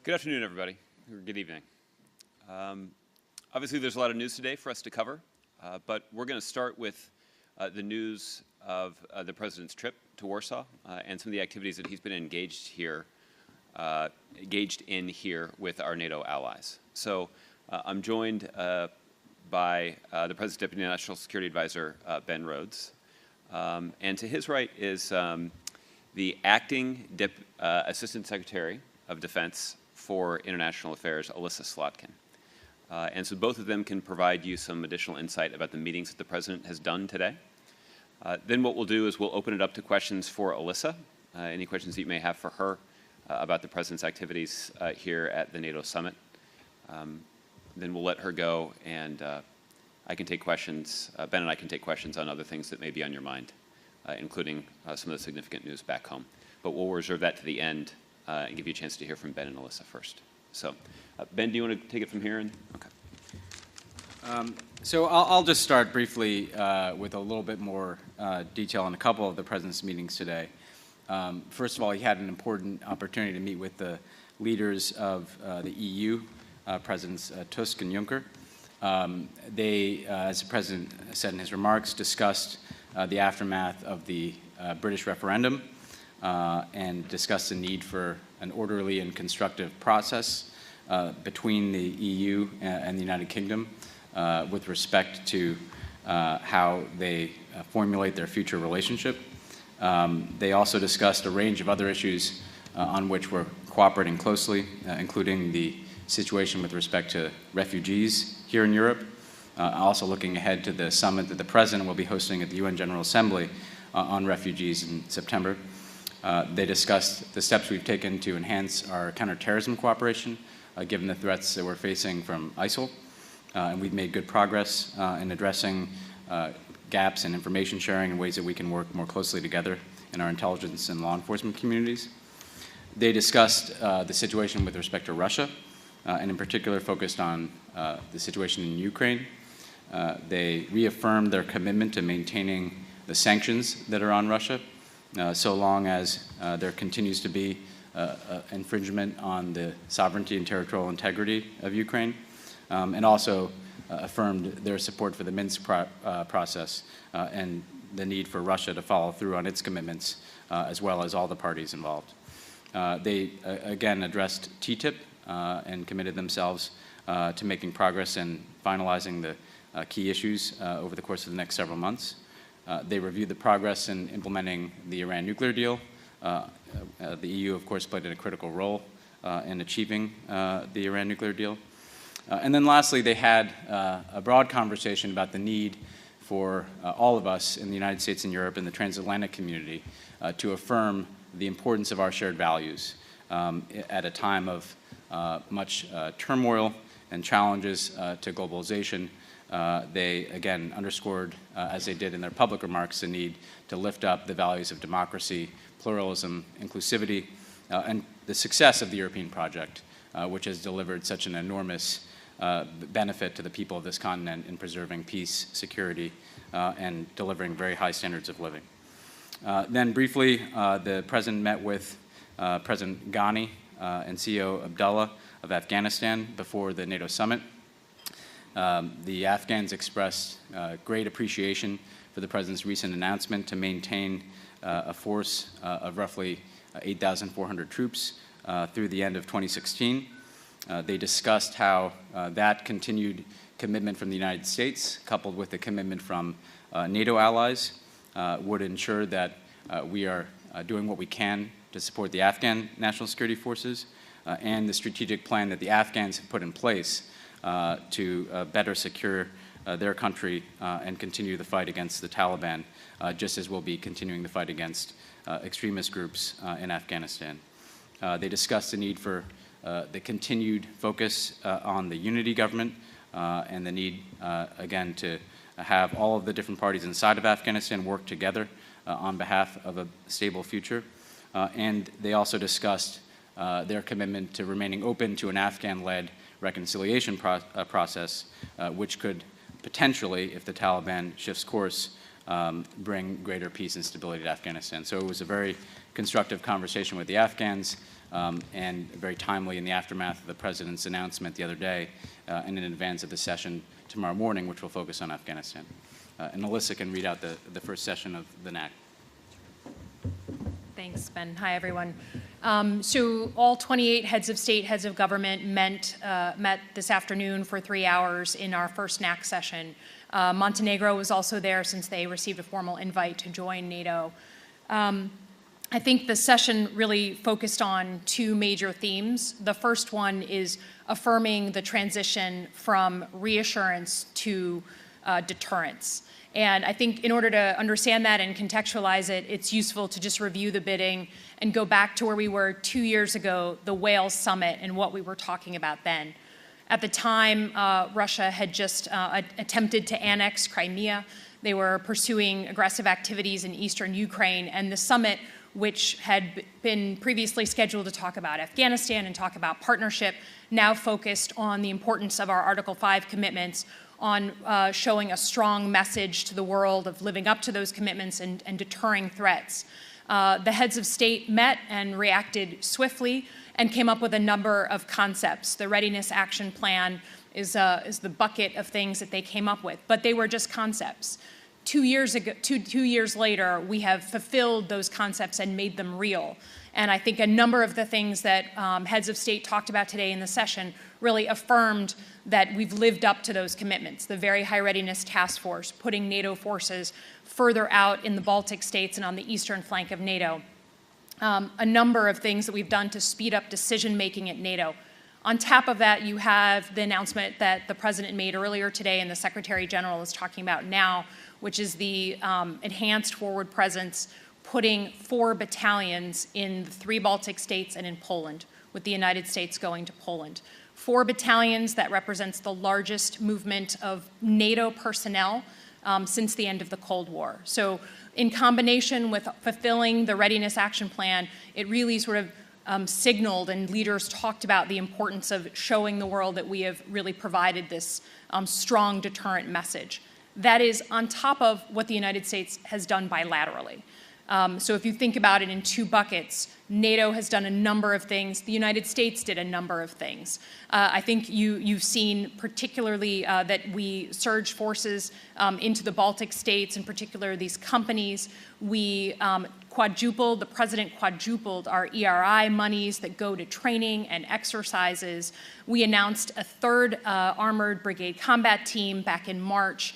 Good afternoon, everybody, or good evening. Obviously, there's a lot of news today for us to cover, but we're going to start with the news of the President's trip to Warsaw and some of the activities that he's been engaged in here with our NATO allies. So I'm joined by the President's Deputy National Security Advisor, Ben Rhodes. And to his right is the Acting Assistant Secretary of Defense for International Affairs, Elissa Slotkin. And so both of them can provide you some additional insight about the meetings that the President has done today. Then what we'll do is we'll open it up to questions for Elissa, any questions that you may have for her about the President's activities here at the NATO summit. Then we'll let her go, and I can take questions, Ben and I can take questions on other things that may be on your mind, including some of the significant news back home. But we'll reserve that to the end and give you a chance to hear from Ben and Elissa first. So, Ben, do you want to take it from here? Okay. So I'll just start briefly with a little bit more detail on a couple of the President's meetings today. First of all, he had an important opportunity to meet with the leaders of the EU, Presidents Tusk and Juncker. They, as the President said in his remarks, discussed the aftermath of the British referendum and discussed the need for an orderly and constructive process between the EU and the United Kingdom with respect to how they formulate their future relationship. They also discussed a range of other issues on which we're cooperating closely, including the situation with respect to refugees here in Europe, also looking ahead to the summit that the President will be hosting at the UN General Assembly on refugees in September. They discussed the steps we've taken to enhance our counterterrorism cooperation, given the threats that we're facing from ISIL. And we've made good progress in addressing gaps in information sharing and ways that we can work more closely together in our intelligence and law enforcement communities. They discussed the situation with respect to Russia, and in particular focused on the situation in Ukraine. They reaffirmed their commitment to maintaining the sanctions that are on Russia, so long as there continues to be infringement on the sovereignty and territorial integrity of Ukraine, and also affirmed their support for the Minsk process and the need for Russia to follow through on its commitments, as well as all the parties involved. They again addressed TTIP and committed themselves to making progress in finalizing the key issues over the course of the next several months. They reviewed the progress in implementing the Iran nuclear deal. The EU, of course, played a critical role in achieving the Iran nuclear deal. And then lastly, they had a broad conversation about the need for all of us in the United States and Europe and the transatlantic community to affirm the importance of our shared values at a time of much turmoil and challenges to globalization. They, again, underscored, as they did in their public remarks, the need to lift up the values of democracy, pluralism, inclusivity, and the success of the European project, which has delivered such an enormous benefit to the people of this continent in preserving peace, security, and delivering very high standards of living. Then briefly, the President met with President Ghani and CEO Abdullah of Afghanistan before the NATO summit. The Afghans expressed great appreciation for the President's recent announcement to maintain a force of roughly 8,400 troops through the end of 2016. They discussed how that continued commitment from the United States, coupled with the commitment from NATO allies, would ensure that we are doing what we can to support the Afghan National Security Forces and the strategic plan that the Afghans have put in place to better secure their country and continue the fight against the Taliban, just as we'll be continuing the fight against extremist groups in Afghanistan. They discussed the need for the continued focus on the unity government and the need, again, to have all of the different parties inside of Afghanistan work together on behalf of a stable future. And they also discussed their commitment to remaining open to an Afghan-led reconciliation process, which could potentially, if the Taliban shifts course, bring greater peace and stability to Afghanistan. So it was a very constructive conversation with the Afghans, and very timely in the aftermath of the President's announcement the other day and in advance of the session tomorrow morning, which will focus on Afghanistan. And Elissa can read out the first session of the NAC. Thanks, Ben. Hi, everyone. So all 28 heads of state, heads of government met this afternoon for 3 hours in our first NAC session. Montenegro was also there since they received a formal invite to join NATO. I think the session really focused on 2 major themes. The first one is affirming the transition from reassurance to deterrence. And I think in order to understand that and contextualize it, it's useful to just review the bidding and go back to where we were 2 years ago, the Wales Summit, and what we were talking about then. At the time, Russia had just attempted to annex Crimea. They were pursuing aggressive activities in eastern Ukraine, and the summit, which had been previously scheduled to talk about Afghanistan and talk about partnership, now focused on the importance of our Article 5 commitments, on showing a strong message to the world of living up to those commitments and deterring threats. The heads of state met and reacted swiftly and came up with a number of concepts. The Readiness Action Plan is the bucket of things that they came up with, but they were just concepts. 2 years ago, two years later, we have fulfilled those concepts and made them real. And I think a number of the things that heads of state talked about today in the session really affirmed that we've lived up to those commitments. The Very High Readiness Task Force, putting NATO forces further out in the Baltic states and on the eastern flank of NATO. A number of things that we've done to speed up decision-making at NATO. On top of that, you have the announcement that the President made earlier today and the Secretary General is talking about now, which is the enhanced forward presence, putting 4 battalions in the 3 Baltic states and in Poland, with the United States going to Poland. 4 battalions, that represents the largest movement of NATO personnel since the end of the Cold War. So in combination with fulfilling the Readiness Action Plan, it really sort of signaled, and leaders talked about the importance of showing the world that we have really provided this strong deterrent message. That is on top of what the United States has done bilaterally. So if you think about it in 2 buckets, NATO has done a number of things. The United States did a number of things. I think you've seen particularly that we surged forces into the Baltic states, in particular these companies. We the President quadrupled our ERI monies that go to training and exercises. We announced a 3rd Armored Brigade Combat Team back in March.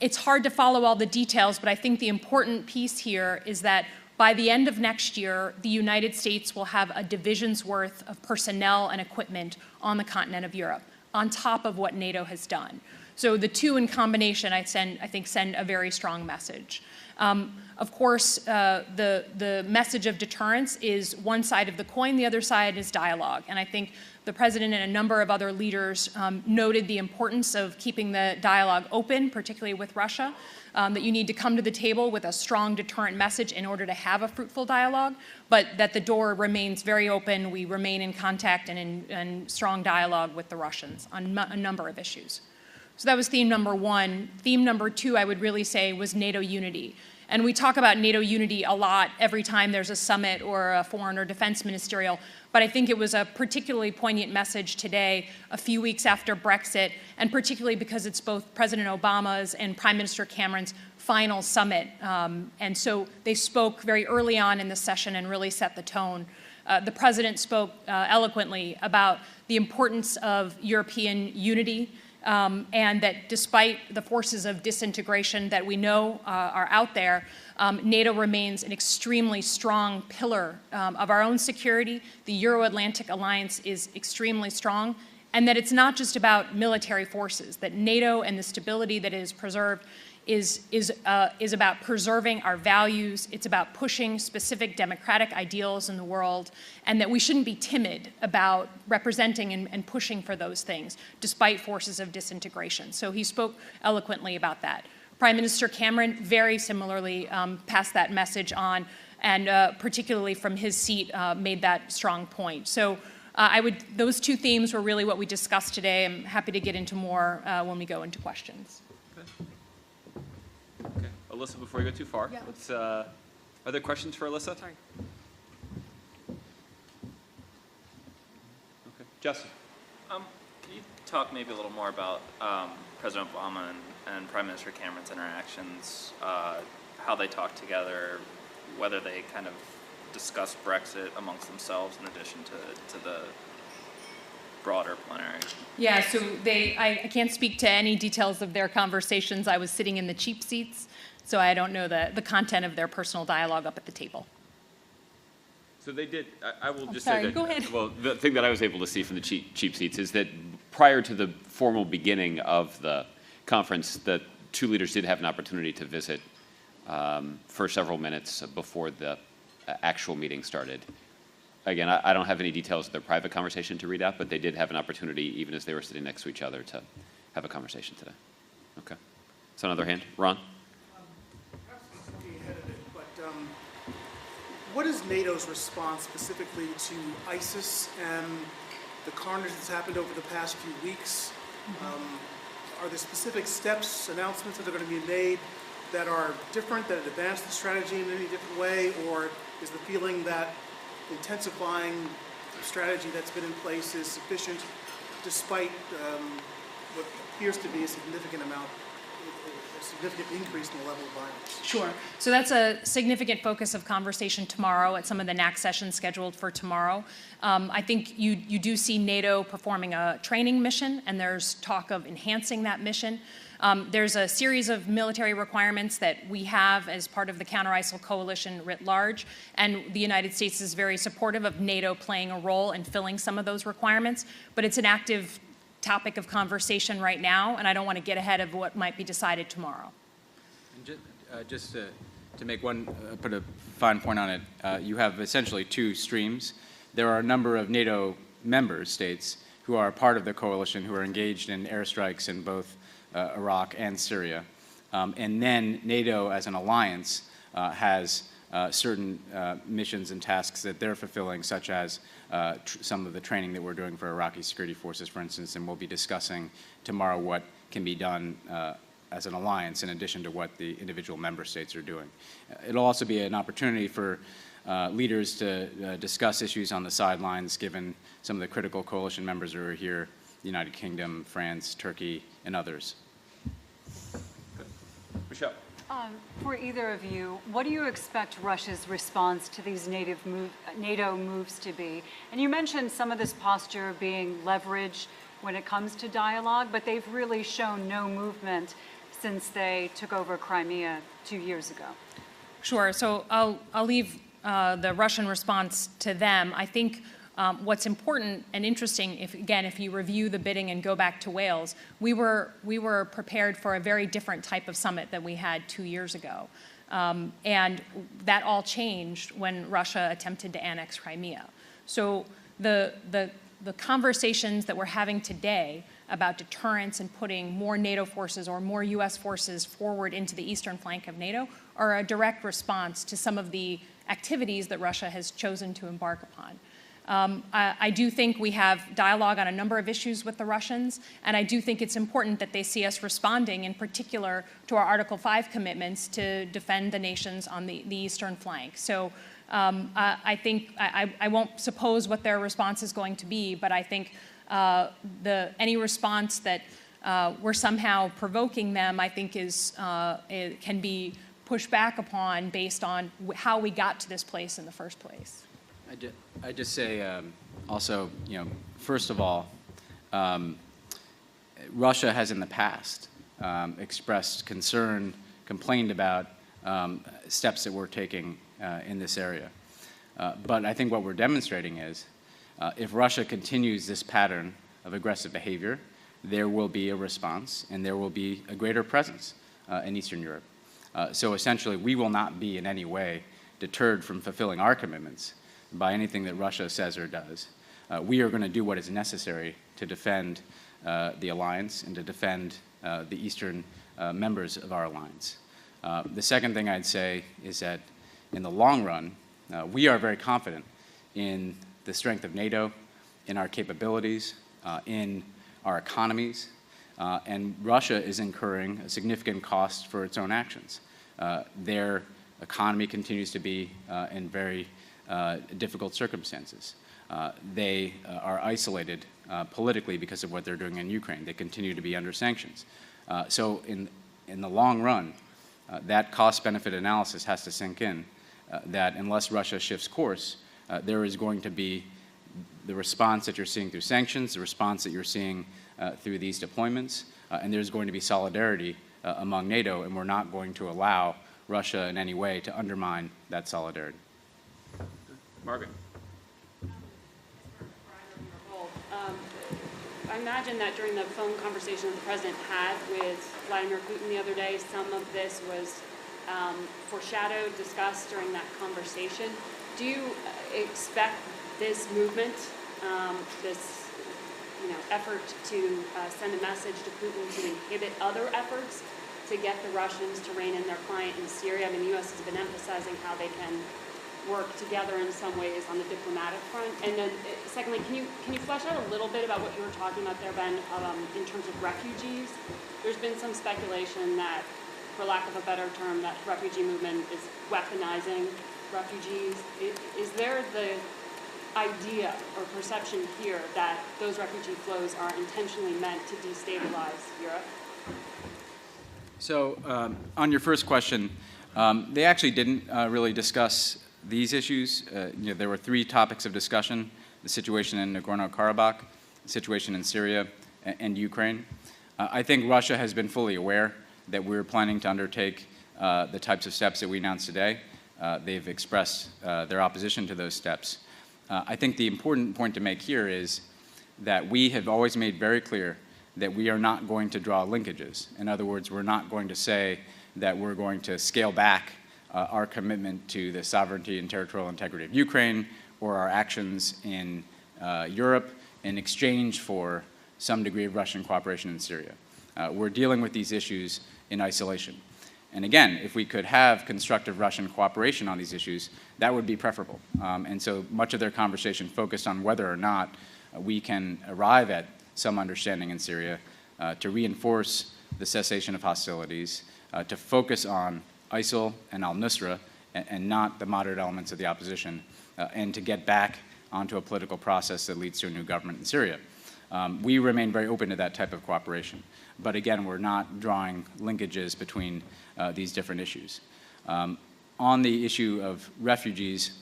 It's hard to follow all the details, but I think the important piece here is that by the end of next year, the United States will have a division's worth of personnel and equipment on the continent of Europe, on top of what NATO has done. So the 2 in combination, I think, send a very strong message. Of course, the message of deterrence is one side of the coin. The other side is dialogue. And I think the President and a number of other leaders noted the importance of keeping the dialogue open, particularly with Russia, that you need to come to the table with a strong deterrent message in order to have a fruitful dialogue, but that the door remains very open. We remain in contact and in strong dialogue with the Russians on a number of issues. So that was theme number 1. Theme number 2, I would really say, was NATO unity. And we talk about NATO unity a lot every time there's a summit or a foreign or defense ministerial, but I think it was a particularly poignant message today, a few weeks after Brexit, and particularly because it's both President Obama's and Prime Minister Cameron's final summit. And so they spoke very early on in the session and really set the tone. The President spoke eloquently about the importance of European unity, and that despite the forces of disintegration that we know are out there, NATO remains an extremely strong pillar of our own security. The Euro-Atlantic alliance is extremely strong, and that it's not just about military forces, that NATO and the stability that is preserved is about preserving our values. It's about pushing specific democratic ideals in the world, and that we shouldn't be timid about representing and pushing for those things, despite forces of disintegration. So he spoke eloquently about that. Prime Minister Cameron very similarly passed that message on, and particularly from his seat made that strong point. So those 2 themes were really what we discussed today. I'm happy to get into more when we go into questions. Okay. Elissa, before you go too far, Yeah. are there questions for Elissa? Sorry. Justin. Can you talk maybe a little more about President Obama and Prime Minister Cameron's interactions, how they talked together, whether they kind of discussed Brexit amongst themselves in addition to the broader plenary? Yeah, so I can't speak to any details of their conversations. I was sitting in the cheap seats, so I don't know the content of their personal dialogue up at the table. So they did, I will just sorry, say that, go ahead. well, the thing that I was able to see from the cheap seats is that prior to the formal beginning of the conference, the two leaders did have an opportunity to visit for several minutes before the actual meeting started. Again, I don't have any details of their private conversation to read out, but they did have an opportunity, even as they were sitting next to each other, to have a conversation today. Okay. So another hand. Ron? Perhaps this will be ahead of it, but what is NATO's response specifically to ISIS and the carnage that's happened over the past few weeks? Are there specific steps, announcements that are going to be made that are different, that advance the strategy in any different way, or is the feeling that intensifying the strategy that's been in place is sufficient despite what appears to be a significant increase in the level of violence? Sure. So that's a significant focus of conversation tomorrow at some of the NAC sessions scheduled for tomorrow. I think you do see NATO performing a training mission, and there's talk of enhancing that mission. There's a series of military requirements that we have as part of the counter-ISIL coalition writ large, and the United States is very supportive of NATO playing a role in filling some of those requirements, but it's an active topic of conversation right now, and I don't want to get ahead of what might be decided tomorrow. And just to make one, put a fine point on it, you have essentially two streams. There are a number of NATO member states who are part of the coalition who are engaged in airstrikes in both Iraq and Syria. And then NATO as an alliance has certain missions and tasks that they're fulfilling, such as some of the training that we're doing for Iraqi security forces, for instance, and we'll be discussing tomorrow what can be done as an alliance in addition to what the individual member states are doing. It'll also be an opportunity for leaders to discuss issues on the sidelines, given some of the critical coalition members who are here, the United Kingdom, France, Turkey, and others. Michelle. For either of you, what do you expect Russia's response to these NATO moves to be? And you mentioned some of this posture being leverage when it comes to dialogue, but they've really shown no movement since they took over Crimea 2 years ago. Sure. So I'll leave the Russian response to them. I think what's important and interesting, if you review the bidding and go back to Wales, we were prepared for a very different type of summit than we had 2 years ago. And that all changed when Russia attempted to annex Crimea. So the conversations that we're having today about deterrence and putting more NATO forces or more U.S. forces forward into the eastern flank of NATO are a direct response to some of the activities that Russia has chosen to embark upon. I do think we have dialogue on a number of issues with the Russians, and I do think it's important that they see us responding, in particular, to our Article 5 commitments to defend the nations on the eastern flank. So I think I won't suppose what their response is going to be, but I think any response that we're somehow provoking them, I think it can be pushed back upon based on how we got to this place in the first place. I just say also, first of all, Russia has in the past expressed concern, complained about steps that we're taking in this area. But I think what we're demonstrating is if Russia continues this pattern of aggressive behavior, there will be a response and there will be a greater presence in Eastern Europe. So essentially, we will not be in any way deterred from fulfilling our commitments by anything that Russia says or does. We are going to do what is necessary to defend the alliance and to defend the eastern members of our alliance. The second thing I'd say is that in the long run, we are very confident in the strength of NATO, in our capabilities, in our economies, and Russia is incurring a significant cost for its own actions. Their economy continues to be in very difficult circumstances. they are isolated politically because of what they're doing in Ukraine. They continue to be under sanctions. So in the long run, that cost-benefit analysis has to sink in, that unless Russia shifts course, there is going to be the response that you're seeing through sanctions, the response that you're seeing through these deployments, and there's going to be solidarity among NATO, and we're not going to allow Russia in any way to undermine that solidarity. Margaret. I imagine that during the phone conversation that the president had with Vladimir Putin the other day, some of this was foreshadowed, discussed during that conversation. Do you expect this movement, this effort to send a message to Putin to inhibit other efforts to get the Russians to rein in their client in Syria? I mean, the U.S. has been emphasizing how they can work together in some ways on the diplomatic front. And then, secondly, can you flesh out a little bit about what you were talking about there, Ben, in terms of refugees? There's been some speculation that, for lack of a better term, that refugee movement is weaponizing refugees. Is there the idea or perception here that those refugee flows are intentionally meant to destabilize Europe? So on your first question, they actually didn't really discuss these issues. There were 3 topics of discussion: the situation in Nagorno-Karabakh, the situation in Syria, and Ukraine. I think Russia has been fully aware that we're planning to undertake the types of steps that we announced today. They've expressed their opposition to those steps. I think the important point to make here is that we have always made very clear that we are not going to draw linkages. In other words, we're not going to say that we're going to scale back our commitment to the sovereignty and territorial integrity of Ukraine or our actions in Europe in exchange for some degree of Russian cooperation in Syria. We're dealing with these issues in isolation. And again, if we could have constructive Russian cooperation on these issues, that would be preferable. And so much of their conversation focused on whether or not we can arrive at some understanding in Syria to reinforce the cessation of hostilities, to focus on ISIL and al-Nusra and not the moderate elements of the opposition, and to get back onto a political process that leads to a new government in Syria. We remain very open to that type of cooperation. But again, we're not drawing linkages between these different issues. On the issue of refugees,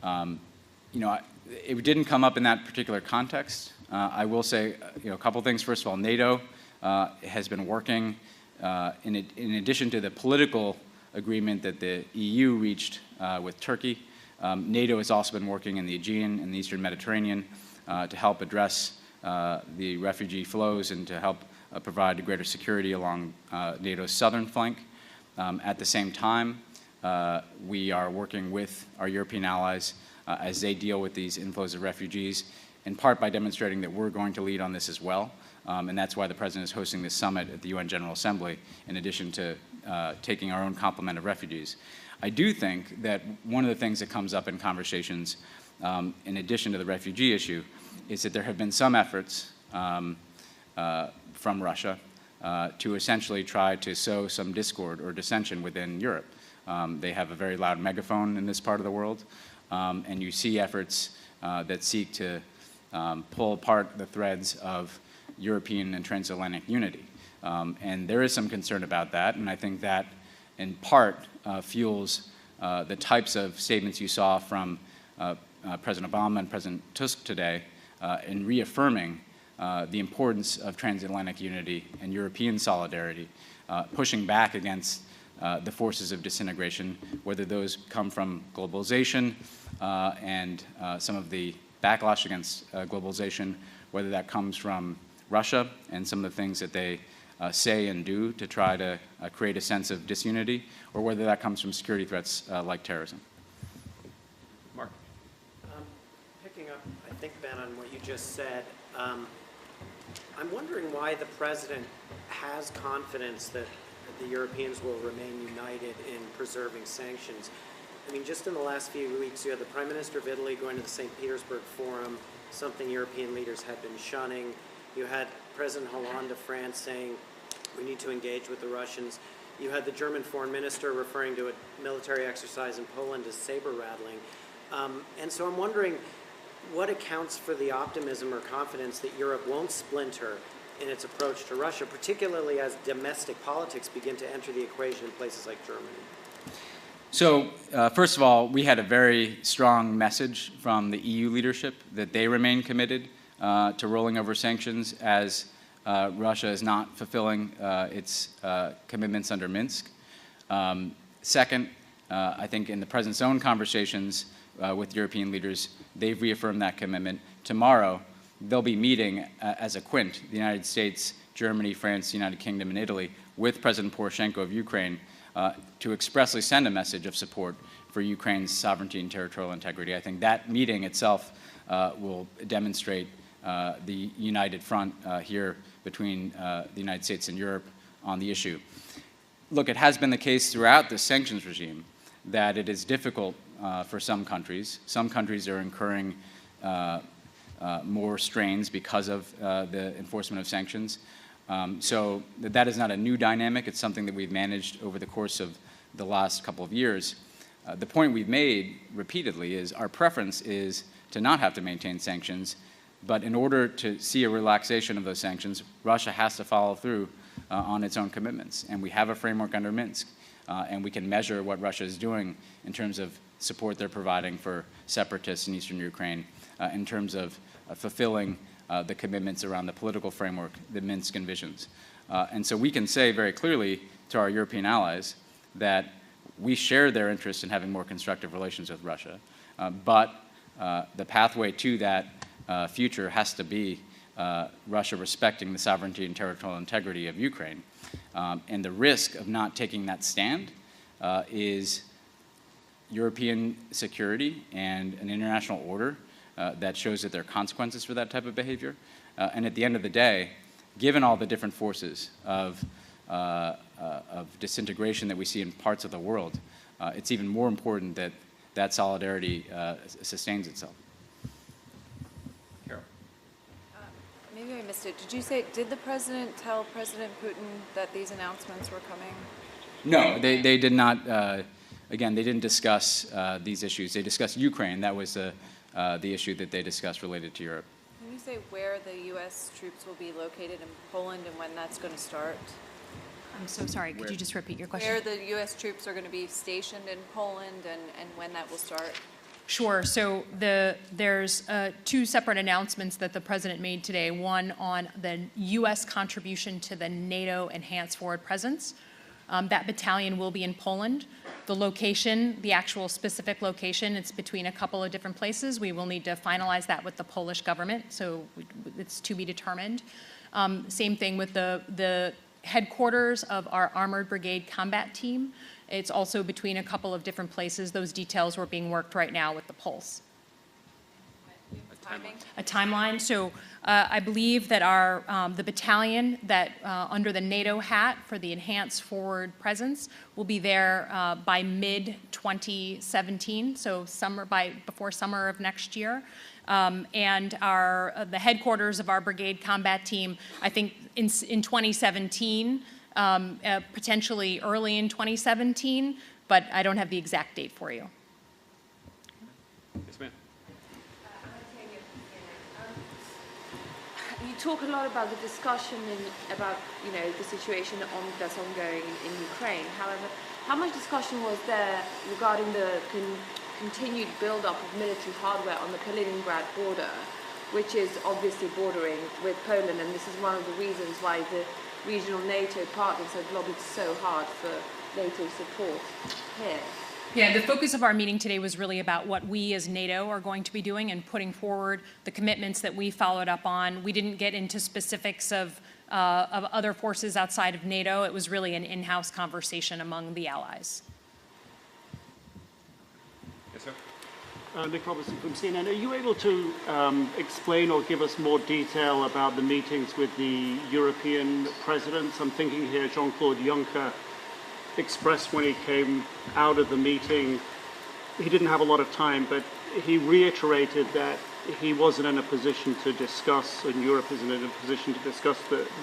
it didn't come up in that particular context. I will say a couple things. First of all, NATO has been working, in addition to the political agreement that the EU reached with Turkey. NATO has also been working in the Aegean and the Eastern Mediterranean to help address the refugee flows and to help provide greater security along NATO's southern flank. At the same time, we are working with our European allies as they deal with these inflows of refugees, in part by demonstrating that we're going to lead on this as well. And that's why the President is hosting this summit at the UN General Assembly, in addition to taking our own complement of refugees. I do think that one of the things that comes up in conversations, in addition to the refugee issue, is that there have been some efforts from Russia to essentially try to sow some discord or dissension within Europe. They have a very loud megaphone in this part of the world, and you see efforts that seek to pull apart the threads of European and transatlantic unity. And there is some concern about that, and I think that in part fuels the types of statements you saw from President Obama and President Tusk today in reaffirming the importance of transatlantic unity and European solidarity, pushing back against the forces of disintegration, whether those come from globalization and some of the backlash against globalization, whether that comes from Russia and some of the things that they say and do to try to create a sense of disunity, or whether that comes from security threats like terrorism. Mark. Picking up, I think, Ben, on what you just said, I'm wondering why the President has confidence that the Europeans will remain united in preserving sanctions. I mean, just in the last few weeks, you had the Prime Minister of Italy going to the St. Petersburg Forum, something European leaders had been shunning. You had President Hollande of France saying, we need to engage with the Russians. You had the German foreign minister referring to a military exercise in Poland as saber rattling. And so I'm wondering, what accounts for the optimism or confidence that Europe won't splinter in its approach to Russia, particularly as domestic politics begin to enter the equation in places like Germany? So, first of all, we had a very strong message from the EU leadership that they remain committed to rolling over sanctions as Russia is not fulfilling its commitments under Minsk. Second, I think in the President's own conversations with European leaders, they've reaffirmed that commitment. Tomorrow, they'll be meeting as a quint, the United States, Germany, France, the United Kingdom, and Italy, with President Poroshenko of Ukraine to expressly send a message of support for Ukraine's sovereignty and territorial integrity. I think that meeting itself will demonstrate the united front here between the United States and Europe on the issue. Look, it has been the case throughout the sanctions regime that it is difficult for some countries. Some countries are incurring more strains because of the enforcement of sanctions. So that is not a new dynamic. It's something that we've managed over the course of the last couple of years. The point we've made repeatedly is our preference is to not have to maintain sanctions, but in order to see a relaxation of those sanctions, Russia has to follow through on its own commitments. And we have a framework under Minsk, and we can measure what Russia is doing in terms of support they're providing for separatists in eastern Ukraine, in terms of fulfilling the commitments around the political framework that Minsk envisions. And so we can say very clearly to our European allies that we share their interest in having more constructive relations with Russia, but the pathway to that future has to be Russia respecting the sovereignty and territorial integrity of Ukraine. And the risk of not taking that stand is European security and an international order that shows that there are consequences for that type of behavior. And at the end of the day, given all the different forces of disintegration that we see in parts of the world, it's even more important that that solidarity sustains itself. Carol. Maybe I missed it. Did the president tell President Putin that these announcements were coming? No, they did not. Again, they didn't discuss these issues. They discussed Ukraine. That was the issue that they discussed related to Europe. Can you say where the U.S. troops will be located in Poland and when that's going to start? I'm so sorry. Could you just repeat your question? Where the U.S. troops are going to be stationed in Poland and when that will start? Sure. So there's two separate announcements that the president made today. One on the U.S. contribution to the NATO enhanced forward presence. That battalion will be in Poland. The location, the actual specific location, it's between a couple of different places. We will need to finalize that with the Polish government, so it's to be determined. Same thing with the headquarters of our Armored Brigade Combat Team. It's also between a couple of different places. Those details are being worked right now with the Pulse. A timeline. So I believe that the battalion that under the NATO hat for the enhanced forward presence will be there by mid-2017, so before summer of next year. And the headquarters of our brigade combat team, I think in 2017, potentially early in 2017, but I don't have the exact date for you. Yes, ma'am. You talk a lot about the discussion about the situation that's ongoing in Ukraine. However, how much discussion was there regarding the continued build-up of military hardware on the Kaliningrad border, which is obviously bordering with Poland, and this is one of the reasons why the regional NATO partners have lobbied so hard for NATO support here? Yeah, the focus of our meeting today was really about what we as NATO are going to be doing and putting forward the commitments that we followed up on. We didn't get into specifics of other forces outside of NATO. It was really an in-house conversation among the allies. Yes, sir. Nick Robertson from CNN. Are you able to explain or give us more detail about the meetings with the European presidents? I'm thinking here Jean-Claude Juncker expressed when he came out of the meeting, he didn't have a lot of time, but he reiterated that he wasn't in a position to discuss, and Europe isn't in a position to discuss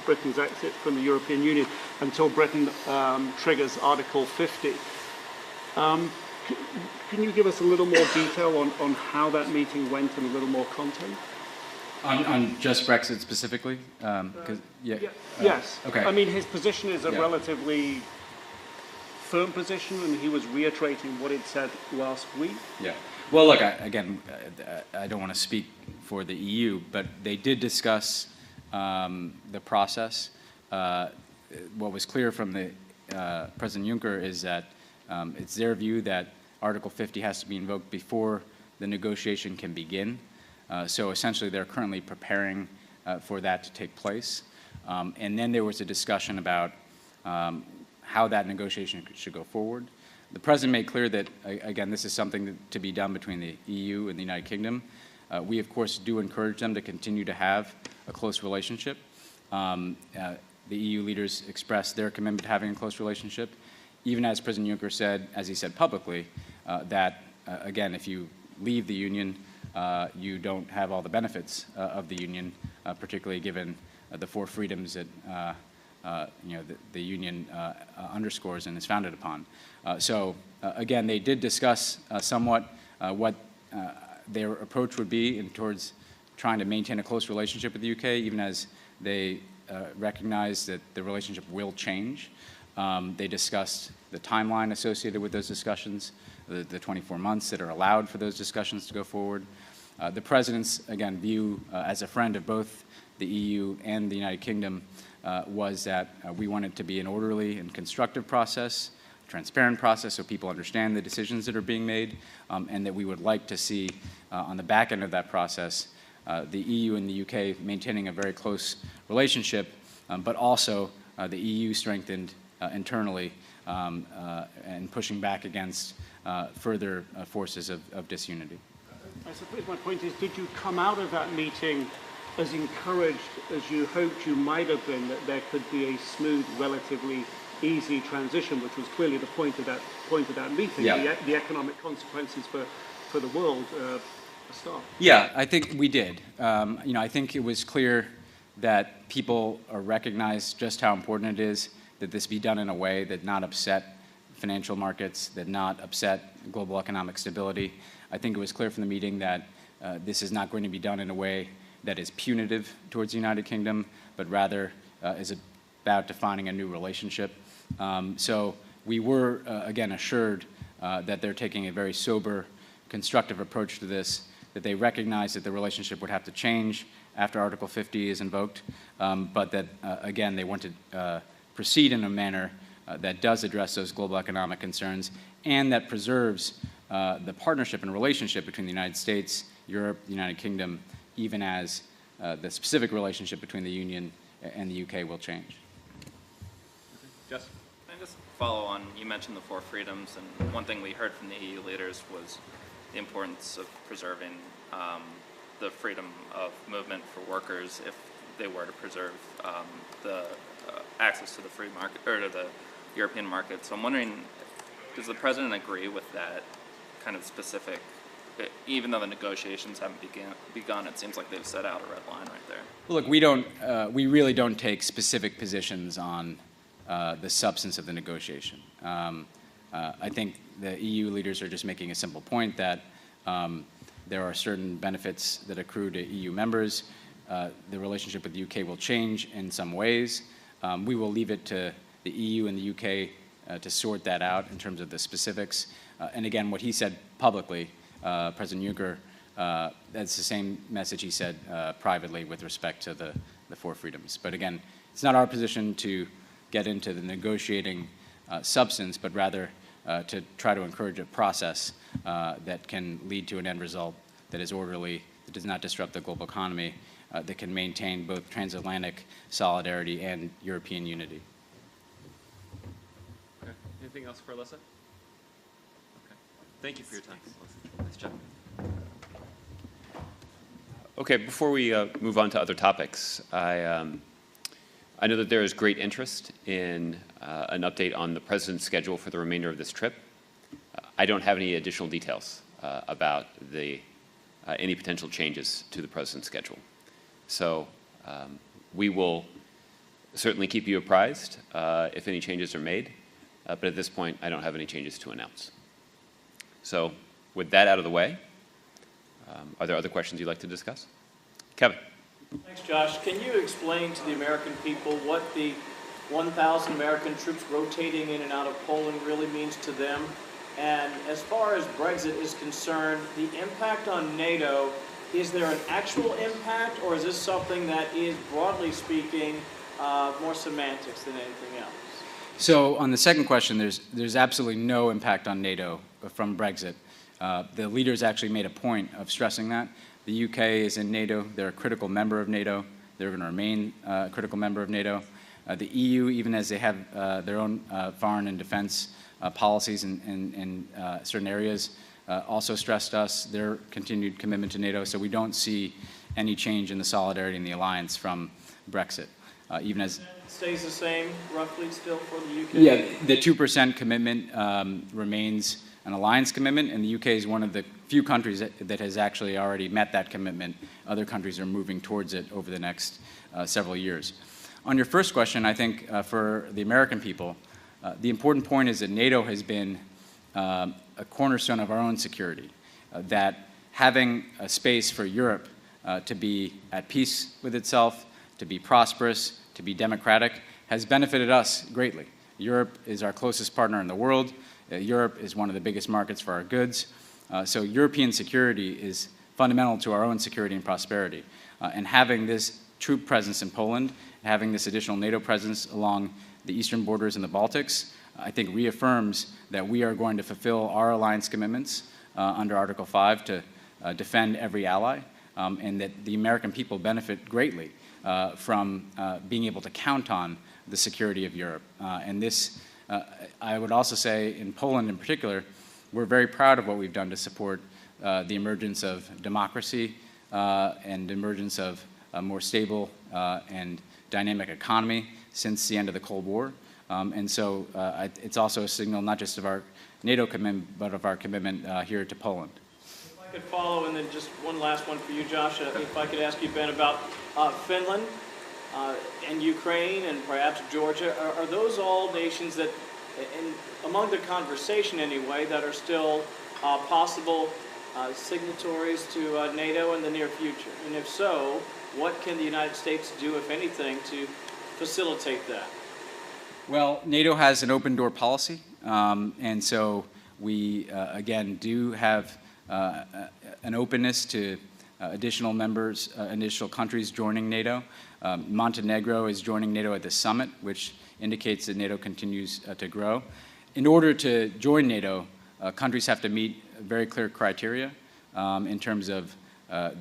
Britain's exit from the European Union until Britain triggers Article 50. Can Can you give us a little more detail on how that meeting went and a little more content? On just Brexit specifically? Yes. Okay. I mean, his position is a Yeah. relatively firm position, and he was reiterating what he'd said last week. Yeah. Well, look, I don't want to speak for the EU, but they did discuss the process. What was clear from the President Juncker is that it's their view that Article 50 has to be invoked before the negotiation can begin. So essentially, they're currently preparing for that to take place. And then there was a discussion about how that negotiation should go forward. The President made clear that, again, this is something to be done between the EU and the United Kingdom. We, of course, do encourage them to continue to have a close relationship. The EU leaders expressed their commitment to having a close relationship, even as President Juncker said, as he said publicly, that, again, if you leave the Union, you don't have all the benefits of the Union, particularly given the four freedoms that the Union underscores and is founded upon. So again, they did discuss somewhat what their approach would be towards trying to maintain a close relationship with the UK, even as they recognize that the relationship will change. They discussed the timeline associated with those discussions, the 24 months that are allowed for those discussions to go forward. The President's, again, view as a friend of both the EU and the United Kingdom was that we want it to be an orderly and constructive process, transparent process, so people understand the decisions that are being made, and that we would like to see on the back end of that process the EU and the UK maintaining a very close relationship, but also the EU strengthened internally and pushing back against further forces of disunity. I suppose my point is, did you come out of that meeting as encouraged as you hoped you might have been, that there could be a smooth, relatively easy transition, which was clearly the point of that meeting, Yeah. the economic consequences for the world a start? Yeah, I think we did. I think it was clear that people recognize just how important it is that this be done in a way that not upset financial markets, that not upset global economic stability. I think it was clear from the meeting that this is not going to be done in a way that is punitive towards the United Kingdom, but rather is about defining a new relationship. So we were, again, assured that they're taking a very sober, constructive approach to this, that they recognize that the relationship would have to change after Article 50 is invoked, but that, again, they want to proceed in a manner that does address those global economic concerns and that preserves the partnership and relationship between the United States, Europe, the United Kingdom, even as the specific relationship between the Union and the UK will change. Jess? Can I just follow on, you mentioned the four freedoms, and one thing we heard from the EU leaders was the importance of preserving the freedom of movement for workers if they were to preserve the access to the free market, or to the European market. So I'm wondering, does the President agree with that kind of specific, even though the negotiations haven't begun, it seems like they've set out a red line right there? Well, look, we really don't take specific positions on the substance of the negotiation. I think the EU leaders are just making a simple point that there are certain benefits that accrue to EU members. The relationship with the UK will change in some ways. We will leave it to the EU and the UK to sort that out in terms of the specifics. And again, what he said publicly, President Juncker, that's the same message he said privately with respect to the four freedoms. But again, it's not our position to get into the negotiating substance, but rather to try to encourage a process that can lead to an end result that is orderly, that does not disrupt the global economy, that can maintain both transatlantic solidarity and European unity. Okay. Anything else for Elissa? Okay. Thank you for your time, Elissa. Nice job. Okay, before we move on to other topics, I know that there is great interest in an update on the President's schedule for the remainder of this trip. I don't have any additional details about any potential changes to the President's schedule. So we will certainly keep you apprised if any changes are made, but at this point, I don't have any changes to announce. So with that out of the way, are there other questions you'd like to discuss? Kevin. Thanks, Josh. Can you explain to the American people what the 1,000 American troops rotating in and out of Poland really means to them? And as far as Brexit is concerned, the impact on NATO, is there an actual impact, or is this something that is, broadly speaking, more semantics than anything else? So on the second question, there's absolutely no impact on NATO from Brexit. The leaders actually made a point of stressing that. The UK is in NATO. They're a critical member of NATO. They're going to remain a critical member of NATO. The EU, even as they have their own foreign and defense policies in certain areas, also stressed us their continued commitment to NATO. So we don't see any change in the solidarity in the alliance from Brexit, even as... Stays the same, roughly, still for the UK? Yeah, the 2% commitment remains an alliance commitment, and the UK is one of the few countries that has actually already met that commitment. Other countries are moving towards it over the next several years. On your first question, I think for the American people, the important point is that NATO has been a cornerstone of our own security, that having a space for Europe to be at peace with itself, to be prosperous, to be democratic, has benefited us greatly. Europe is our closest partner in the world. Europe is one of the biggest markets for our goods. So European security is fundamental to our own security and prosperity. And having this troop presence in Poland, having this additional NATO presence along the eastern borders in the Baltics, I think reaffirms that we are going to fulfill our alliance commitments under Article 5 to defend every ally, and that the American people benefit greatly from being able to count on the security of Europe. And this, I would also say, in Poland in particular, we're very proud of what we've done to support the emergence of democracy and emergence of a more stable and dynamic economy since the end of the Cold War. And so it's also a signal not just of our NATO commitment, but of our commitment here to Poland. If I could follow, and then just one last one for you, Josh. If I could ask you, Ben, about Finland and Ukraine and perhaps Georgia. Are those all nations that, among the conversation anyway, that are still possible signatories to NATO in the near future? And if so, what can the United States do, if anything, to facilitate that? Well, NATO has an open door policy, and so we, again, do have an openness to additional members, additional countries joining NATO. Montenegro is joining NATO at the summit, which indicates that NATO continues to grow. In order to join NATO, countries have to meet very clear criteria in terms of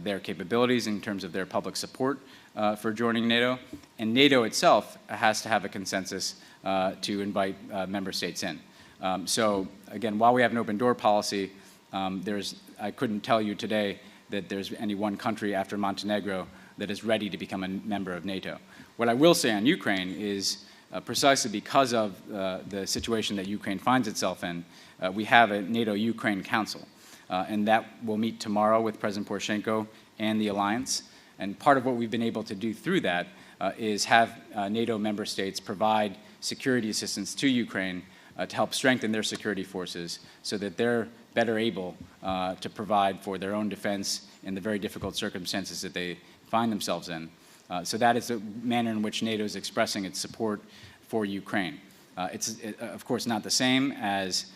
their capabilities, in terms of their public support for joining NATO. And NATO itself has to have a consensus to invite member states in. So again, while we have an open door policy, I couldn't tell you today that there's any one country after Montenegro that is ready to become a member of NATO. What I will say on Ukraine is precisely because of the situation that Ukraine finds itself in, we have a NATO-Ukraine Council, and that will meet tomorrow with President Poroshenko and the alliance. And part of what we've been able to do through that is have NATO member states provide security assistance to Ukraine to help strengthen their security forces so that they're better able to provide for their own defense in the very difficult circumstances that they find themselves in. So that is the manner in which NATO is expressing its support for Ukraine. It's of course not the same as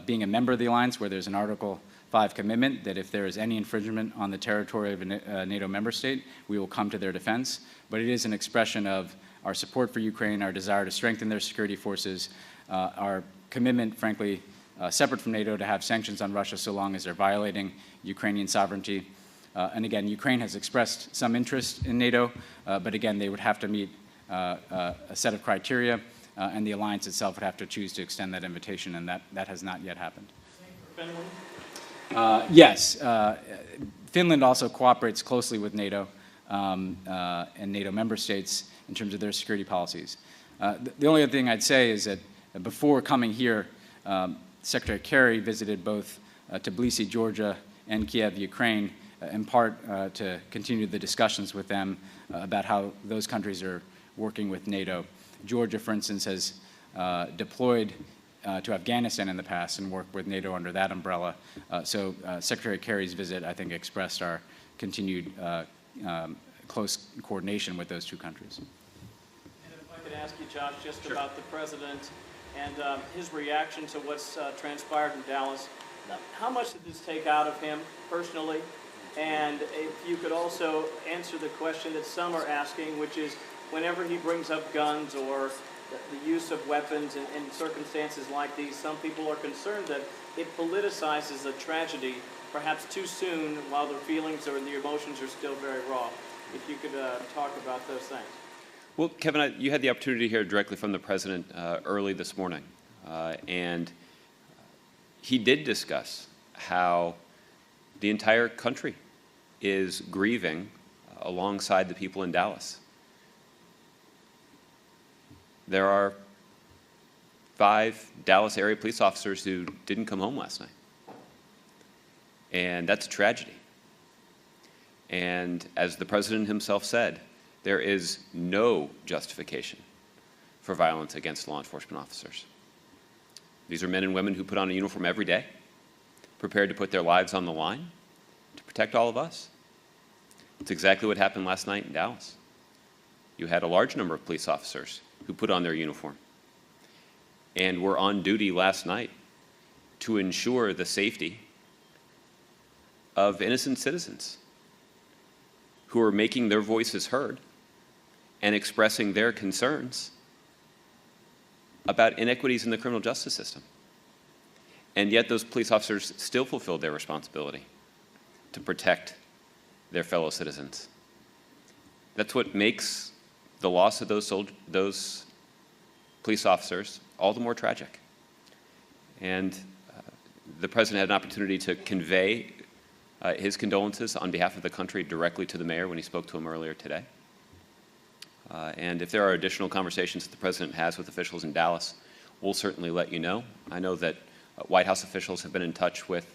being a member of the alliance, where there's an Article 5 commitment that if there is any infringement on the territory of a NATO member state, we will come to their defense. But it is an expression of our support for Ukraine, our desire to strengthen their security forces, our commitment, frankly, separate from NATO, to have sanctions on Russia so long as they're violating Ukrainian sovereignty. And again, Ukraine has expressed some interest in NATO, but again, they would have to meet a set of criteria, and the alliance itself would have to choose to extend that invitation, and that has not yet happened. Yes, Finland also cooperates closely with NATO and NATO member states in terms of their security policies. The only other thing I'd say is that before coming here, Secretary Kerry visited both Tbilisi, Georgia, and Kiev, Ukraine, in part to continue the discussions with them about how those countries are working with NATO. Georgia, for instance, has deployed to Afghanistan in the past and worked with NATO under that umbrella. So Secretary Kerry's visit, I think, expressed our continued close coordination with those two countries. And if I could ask you, Josh, just about the president and his reaction to what's transpired in Dallas. How much did this take out of him personally? And if you could also answer the question that some are asking, which is whenever he brings up guns or the use of weapons in circumstances like these, some people are concerned that it politicizes a tragedy perhaps too soon while the feelings or the emotions are still very raw. If you could talk about those things. Well, Kevin, you had the opportunity to hear directly from the president early this morning, and he did discuss how the entire country is grieving alongside the people in Dallas. There are 5 Dallas area police officers who didn't come home last night, and that's a tragedy. And as the president himself said, there is no justification for violence against law enforcement officers. These are men and women who put on a uniform every day, prepared to put their lives on the line to protect all of us. It's exactly what happened last night in Dallas. You had a large number of police officers who put on their uniform and were on duty last night to ensure the safety of innocent citizens who are making their voices heard and expressing their concerns about inequities in the criminal justice system. And yet those police officers still fulfilled their responsibility to protect their fellow citizens. That's what makes the loss of those police officers all the more tragic. And the president had an opportunity to convey his condolences on behalf of the country directly to the mayor when he spoke to him earlier today. And if there are additional conversations that the president has with officials in Dallas, we'll certainly let you know. I know that White House officials have been in touch with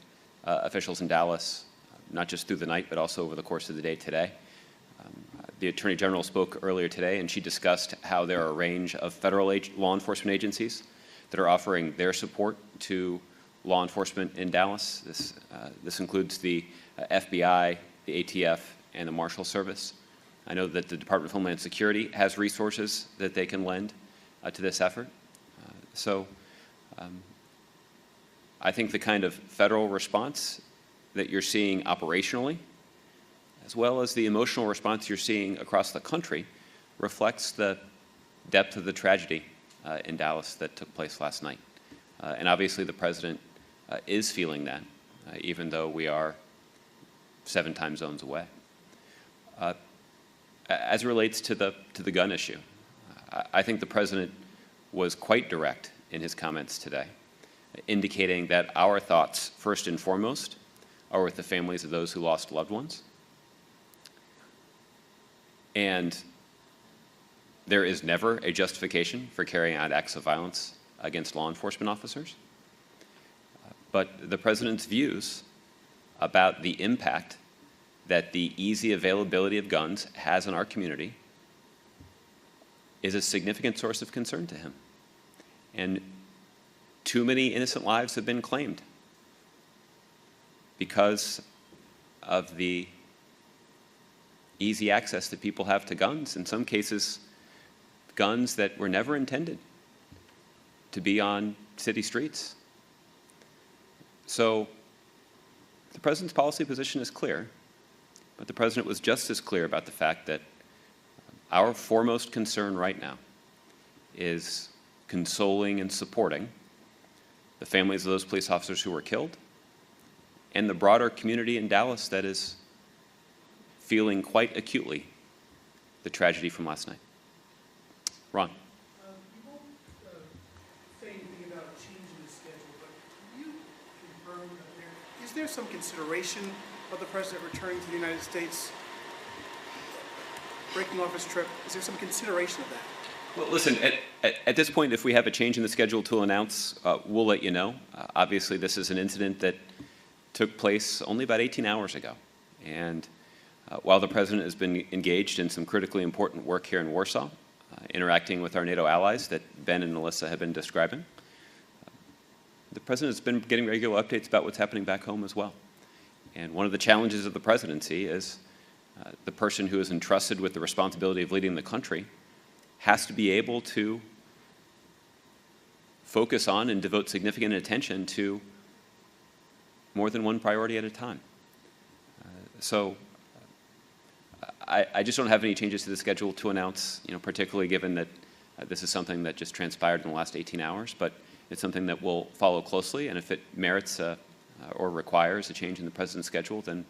officials in Dallas, not just through the night, but also over the course of the day today. The Attorney General spoke earlier today, and she discussed how there are a range of federal law enforcement agencies that are offering their support to law enforcement in Dallas. This includes the FBI, the ATF, and the Marshal Service. I know that the Department of Homeland Security has resources that they can lend to this effort. I think the kind of federal response that you're seeing operationally, as well as the emotional response you're seeing across the country, reflects the depth of the tragedy in Dallas that took place last night. And obviously the president is feeling that, even though we are 7 time zones away. As it relates to the gun issue, I think the president was quite direct in his comments today, indicating that our thoughts, first and foremost, are with the families of those who lost loved ones. And there is never a justification for carrying out acts of violence against law enforcement officers. But the president's views about the impact that the easy availability of guns has on our community is a significant source of concern to him. And too many innocent lives have been claimed because of the easy access that people have to guns, in some cases, guns that were never intended to be on city streets. So the president's policy position is clear, but the president was just as clear about the fact that our foremost concern right now is consoling and supporting the families of those police officers who were killed and the broader community in Dallas that is feeling quite acutely the tragedy from last night. Ron. You won't say anything about a change in the schedule, but can you confirm that is there some consideration of the president returning to the United States, breaking off his trip? Is there some consideration of that? Well, listen, at this point, if we have a change in the schedule to announce, we'll let you know. Obviously, this is an incident that took place only about 18 hours ago. And while the president has been engaged in some critically important work here in Warsaw, interacting with our NATO allies that Ben and Elissa have been describing, the President has been getting regular updates about what's happening back home as well. And one of the challenges of the presidency is the person who is entrusted with the responsibility of leading the country has to be able to focus on and devote significant attention to more than one priority at a time. I just don't have any changes to the schedule to announce, particularly given that this is something that just transpired in the last 18 hours, but it's something that we'll follow closely, and if it merits or requires a change in the President's schedule, then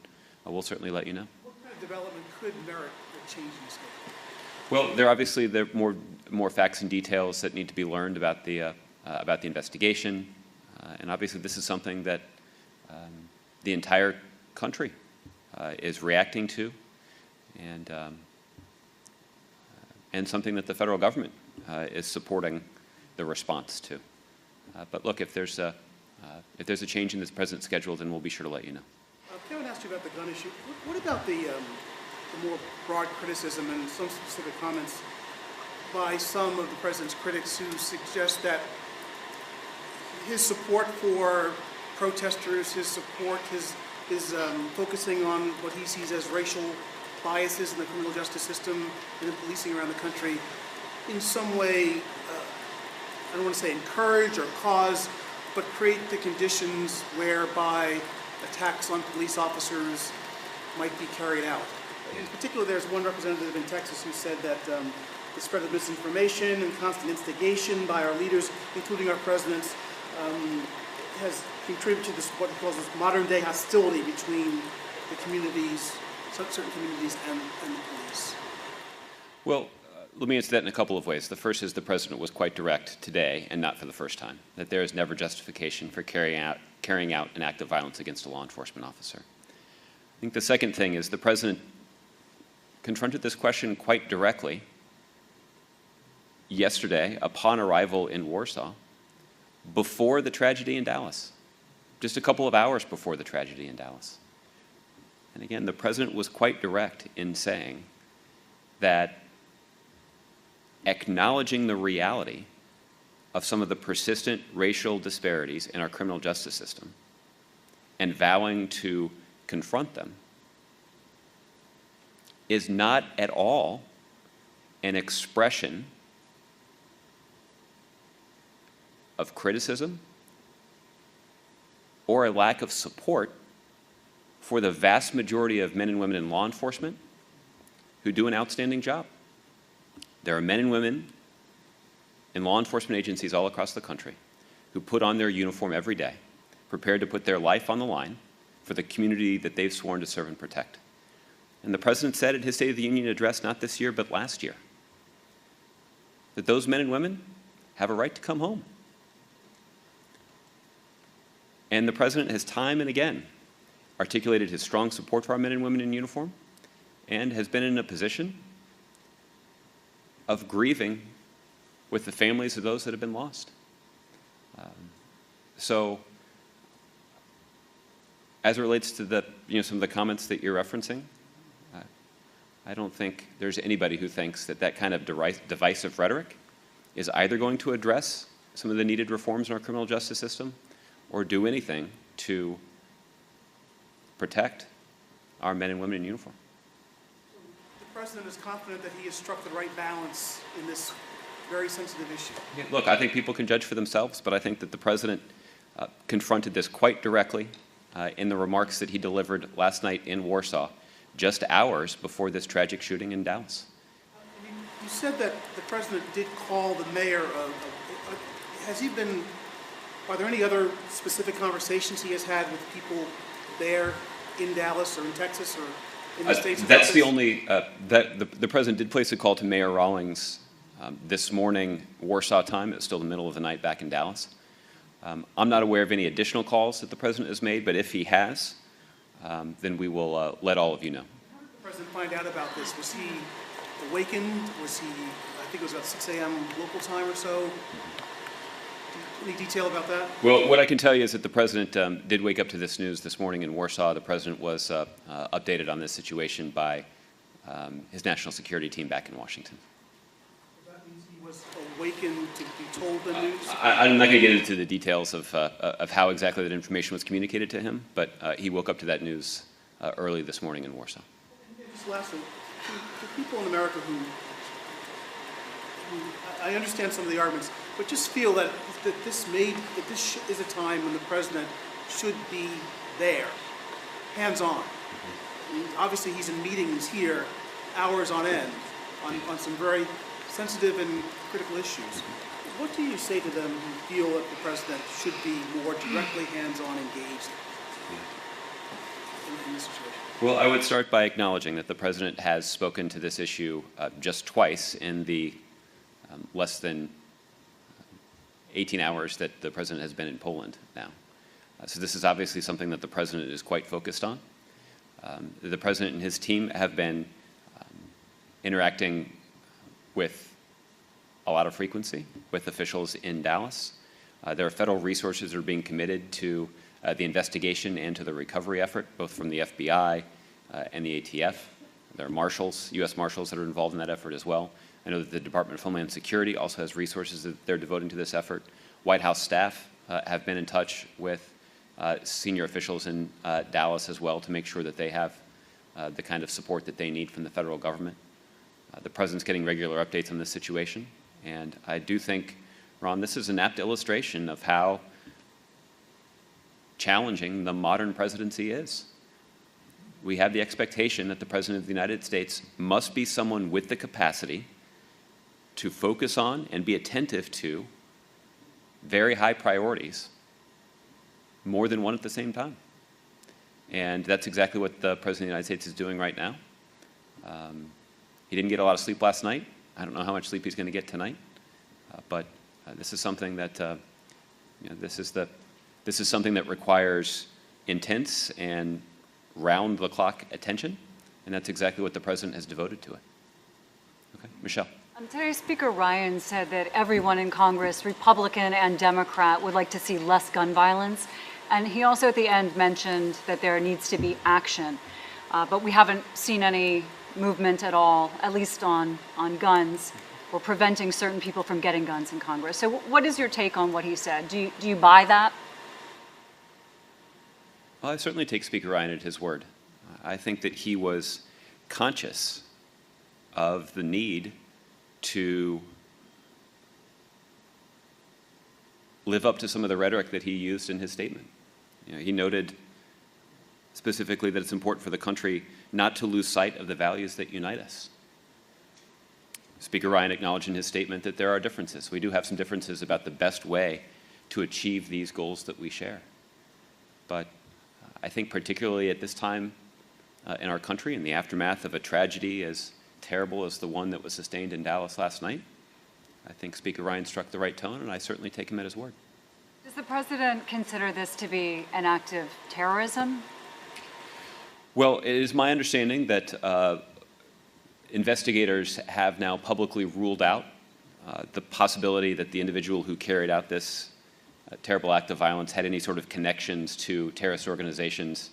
we'll certainly let you know. What kind of development could merit a change in the schedule? Well, there are more facts and details that need to be learned about the investigation, and obviously this is something that the entire country is reacting to, and something that the federal government is supporting the response to. But look, if there's a change in this President's schedule, then we'll be sure to let you know. Kevin asked you about the gun issue. What about the more broad criticism and some specific comments by some of the President's critics who suggest that his support for protesters, his focusing on what he sees as racial biases in the criminal justice system and in policing around the country, in some way, I don't want to say encourage or cause, but create the conditions whereby attacks on police officers might be carried out. In particular, there's one representative in Texas who said that the spread of misinformation and constant instigation by our leaders, including our presidents, has contributed to this, what he calls this modern-day hostility between the communities, certain communities, and the police. Well, let me answer that in a couple of ways. The first is the President was quite direct today, and not for the first time, that there is never justification for carrying out an act of violence against a law enforcement officer. I think the second thing is the President confronted this question quite directly yesterday upon arrival in Warsaw, before the tragedy in Dallas, just a couple of hours before the tragedy in Dallas. And again, the President was quite direct in saying that acknowledging the reality of some of the persistent racial disparities in our criminal justice system and vowing to confront them is not at all an expression of criticism or a lack of support for the vast majority of men and women in law enforcement who do an outstanding job. There are men and women in law enforcement agencies all across the country who put on their uniform every day, prepared to put their life on the line for the community that they've sworn to serve and protect. And the President said at his State of the Union address, not this year, but last year, that those men and women have a right to come home. And the President has time and again articulated his strong support for our men and women in uniform and has been in a position of grieving with the families of those that have been lost. So as it relates to some of the comments that you're referencing, I don't think there's anybody who thinks that that kind of divisive rhetoric is either going to address some of the needed reforms in our criminal justice system or do anything to protect our men and women in uniform. The President is confident that he has struck the right balance in this very sensitive issue. Yeah, look, I think people can judge for themselves, but I think that the President confronted this quite directly in the remarks that he delivered last night in Warsaw, just hours before this tragic shooting in Dallas. You said that the President did call the mayor are there any other specific conversations he has had with people there in Dallas or in Texas or in the states of That's Texas? the only, the President did place a call to Mayor Rawlings this morning, Warsaw time. It's still the middle of the night back in Dallas. I'm not aware of any additional calls that the President has made, but if he has, then we will let all of you know. How did the President find out about this? Was he awakened? Was he, I think it was about 6 a.m. local time or so? Any detail about that? Well, what I can tell you is that the President did wake up to this news this morning in Warsaw. The President was updated on this situation by his national security team back in Washington. That means he was was awakened to be told the news? I'm not going to get into the details of how exactly that information was communicated to him, but he woke up to that news early this morning in Warsaw. And just lastly, for people in America who I understand some of the arguments, but just feel that this is a time when the president should be there, hands-on. Obviously, he's in meetings here, hours on end, on some very sensitive and critical issues. What do you say to them who feel that the president should be more directly hands-on engaged in this situation? Well, I would start by acknowledging that the president has spoken to this issue just twice in the less than 18 hours that the president has been in Poland now. So this is obviously something that the president is quite focused on. The president and his team have been interacting with a lot of frequency with officials in Dallas. There are federal resources that are being committed to the investigation and to the recovery effort, both from the FBI and the ATF. There are marshals, U.S. marshals that are involved in that effort as well. I know that the Department of Homeland Security also has resources that they're devoting to this effort. White House staff have been in touch with senior officials in Dallas as well to make sure that they have the kind of support that they need from the federal government. The president's getting regular updates on this situation, and I do think, Ron, this is an apt illustration of how challenging the modern presidency is. We have the expectation that the President of the United States must be someone with the capacity to focus on and be attentive to very high priorities, more than one at the same time. And that's exactly what the President of the United States is doing right now. He didn't get a lot of sleep last night. I don't know how much sleep he's going to get tonight. But this is something that, this is something that requires intense and round-the-clock attention, and that's exactly what the President has devoted to it. Okay, Michelle. Today, Speaker Ryan said that everyone in Congress, Republican and Democrat, would like to see less gun violence. And he also at the end mentioned that there needs to be action. But we haven't seen any movement at all, at least on guns, or preventing certain people from getting guns in Congress. So what is your take on what he said? Do you buy that? Well, I certainly take Speaker Ryan at his word. I think that he was conscious of the need to live up to some of the rhetoric that he used in his statement. He noted specifically that it's important for the country not to lose sight of the values that unite us. Speaker Ryan acknowledged in his statement that there are differences. We do have some differences about the best way to achieve these goals that we share. But I think particularly at this time in our country, in the aftermath of a tragedy as terrible as the one that was sustained in Dallas last night, I think Speaker Ryan struck the right tone, and I certainly take him at his word. Does the president consider this to be an act of terrorism? Well, it is my understanding that investigators have now publicly ruled out the possibility that the individual who carried out this terrible act of violence had any sort of connections to terrorist organizations,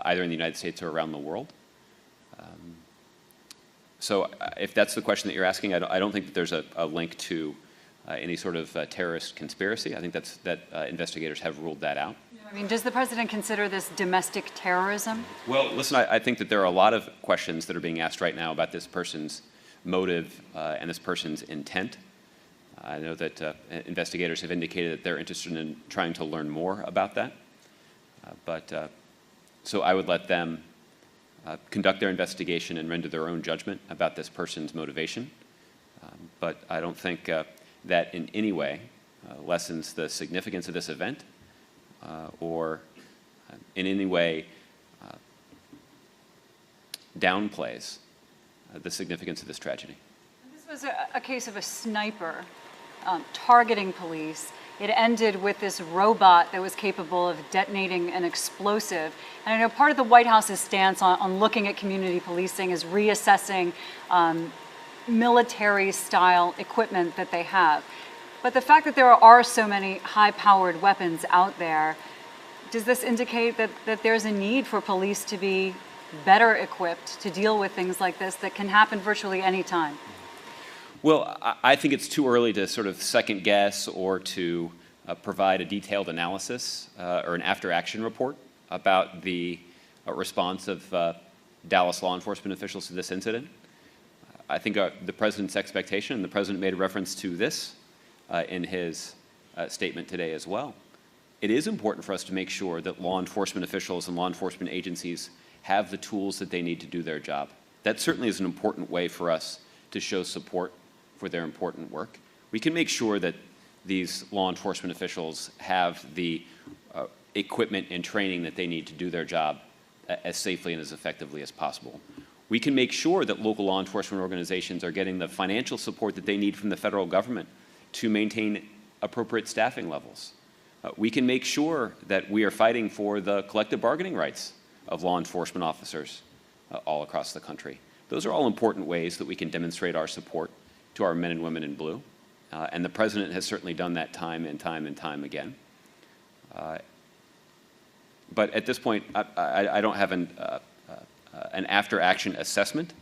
either in the United States or around the world. So if that's the question that you're asking, I don't think that there's a link to any sort of terrorist conspiracy. I think that investigators have ruled that out. I mean, does the president consider this domestic terrorism? Well, listen, I think that there are a lot of questions that are being asked right now about this person's motive and this person's intent. I know that investigators have indicated that they're interested in trying to learn more about that. So I would let them conduct their investigation and render their own judgment about this person's motivation. But I don't think that in any way lessens the significance of this event or in any way downplays the significance of this tragedy. This was a case of a sniper targeting police. It ended with this robot that was capable of detonating an explosive. And I know part of the White House's stance on looking at community policing is reassessing military-style equipment that they have. But the fact that there are so many high-powered weapons out there, does this indicate that there's a need for police to be better equipped to deal with things like this that can happen virtually any time? Well, I think it's too early to sort of second guess or to provide a detailed analysis or an after-action report about the response of Dallas law enforcement officials to this incident. I think the President's expectation, and the President made a reference to this in his statement today as well, it is important for us to make sure that law enforcement officials and law enforcement agencies have the tools that they need to do their job. That certainly is an important way for us to show support for their important work. We can make sure that these law enforcement officials have the equipment and training that they need to do their job as safely and as effectively as possible. We can make sure that local law enforcement organizations are getting the financial support that they need from the federal government to maintain appropriate staffing levels. We can make sure that we are fighting for the collective bargaining rights of law enforcement officers all across the country. Those are all important ways that we can demonstrate our support to our men and women in blue. And the President has certainly done that time and time and time again. But at this point, I don't have an after-action assessment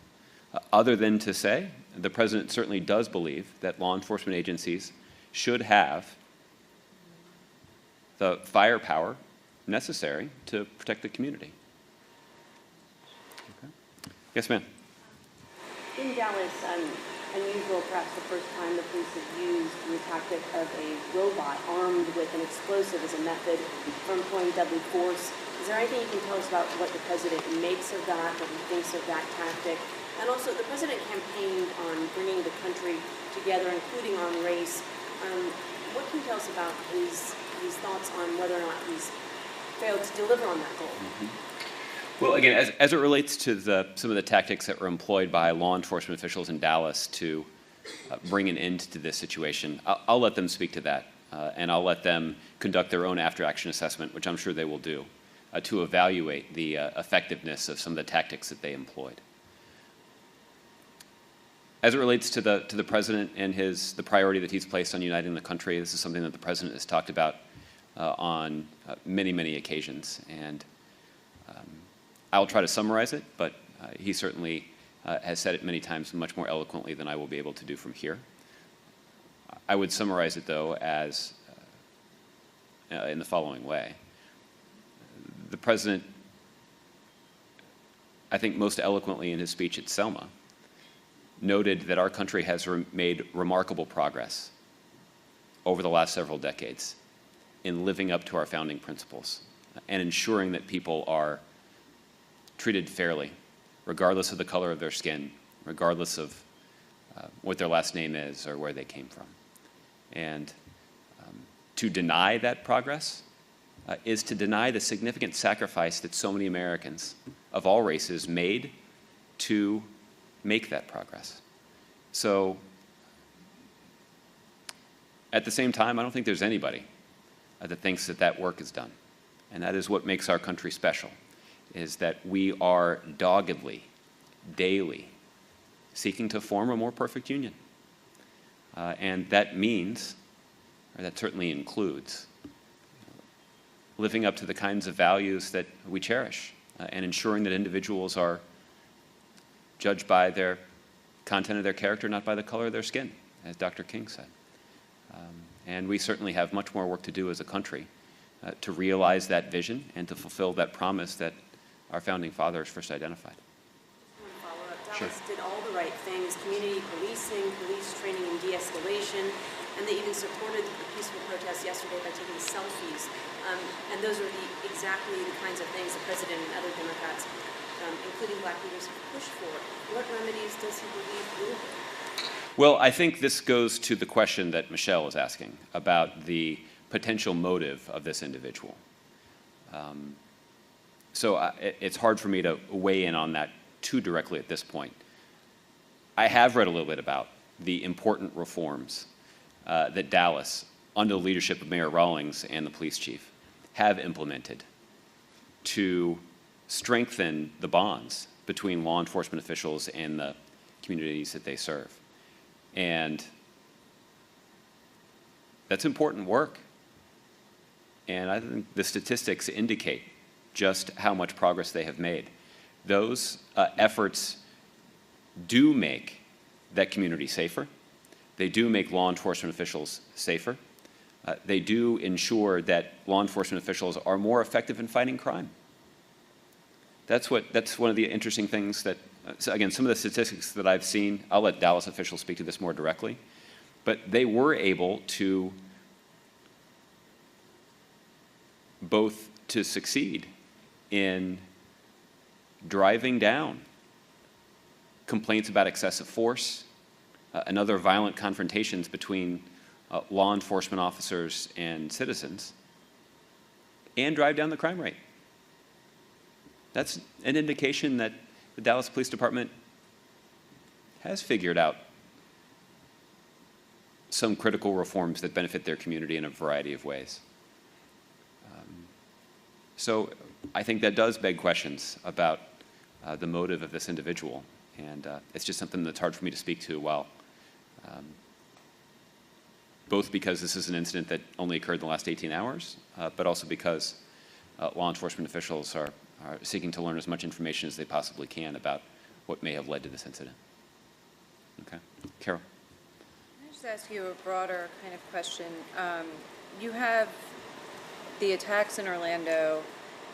other than to say the President certainly does believe that law enforcement agencies should have the firepower necessary to protect the community. Okay. Yes, ma'am. In Dallas, unusual, perhaps the first time the police have used the tactic of a robot armed with an explosive as a method for employing deadly force. Is there anything you can tell us about what the President makes of that, what he thinks of that tactic? And also, the President campaigned on bringing the country together, including on race. What can you tell us about his thoughts on whether or not he's failed to deliver on that goal? Mm-hmm. Well, again, as it relates to some of the tactics that were employed by law enforcement officials in Dallas to bring an end to this situation, I'll let them speak to that, and I'll let them conduct their own after-action assessment, which I'm sure they will do, to evaluate the effectiveness of some of the tactics that they employed. As it relates to the President and the priority that he's placed on uniting the country, this is something that the President has talked about on many, many occasions. And I'll try to summarize it, but he certainly has said it many times much more eloquently than I will be able to do from here. I would summarize it, though, as in the following way. The President, I think most eloquently in his speech at Selma, noted that our country has made remarkable progress over the last several decades in living up to our founding principles and ensuring that people are treated fairly, regardless of the color of their skin, regardless of what their last name is or where they came from. And to deny that progress is to deny the significant sacrifice that so many Americans of all races made to make that progress. So at the same time, I don't think there's anybody that thinks that that work is done. And that is what makes our country special, is that we are doggedly, daily, seeking to form a more perfect union. And that means, or that certainly includes, living up to the kinds of values that we cherish and ensuring that individuals are judged by their content of their character, not by the color of their skin, as Dr. King said. And we certainly have much more work to do as a country to realize that vision and to fulfill that promise that our founding fathers first identified. One follow-up. Dallas did all the right things: community policing, police training and de-escalation, and they even supported the peaceful protests yesterday by taking selfies. And those are exactly the kinds of things the President and other Democrats, including black leaders, have pushed for. What remedies does he believe will? Well, I think this goes to the question that Michelle is asking about the potential motive of this individual. So it's hard for me to weigh in on that too directly at this point. I have read a little bit about the important reforms that Dallas, under the leadership of Mayor Rawlings and the police chief, have implemented to strengthen the bonds between law enforcement officials and the communities that they serve. And that's important work. And I think the statistics indicate just how much progress they have made. Those efforts do make that community safer. They do make law enforcement officials safer. They do ensure that law enforcement officials are more effective in fighting crime. That's one of the interesting things that, so again, some of the statistics that I've seen, I'll let Dallas officials speak to this more directly, but they were able to both to succeed in driving down complaints about excessive force and other violent confrontations between law enforcement officers and citizens, and drive down the crime rate. That's an indication that the Dallas Police Department has figured out some critical reforms that benefit their community in a variety of ways. So I think that does beg questions about the motive of this individual, and it's just something that's hard for me to speak to while both because this is an incident that only occurred in the last 18 hours, but also because law enforcement officials are seeking to learn as much information as they possibly can about what may have led to this incident. Okay, Carol. Can I just ask you a broader kind of question? You have the attacks in Orlando,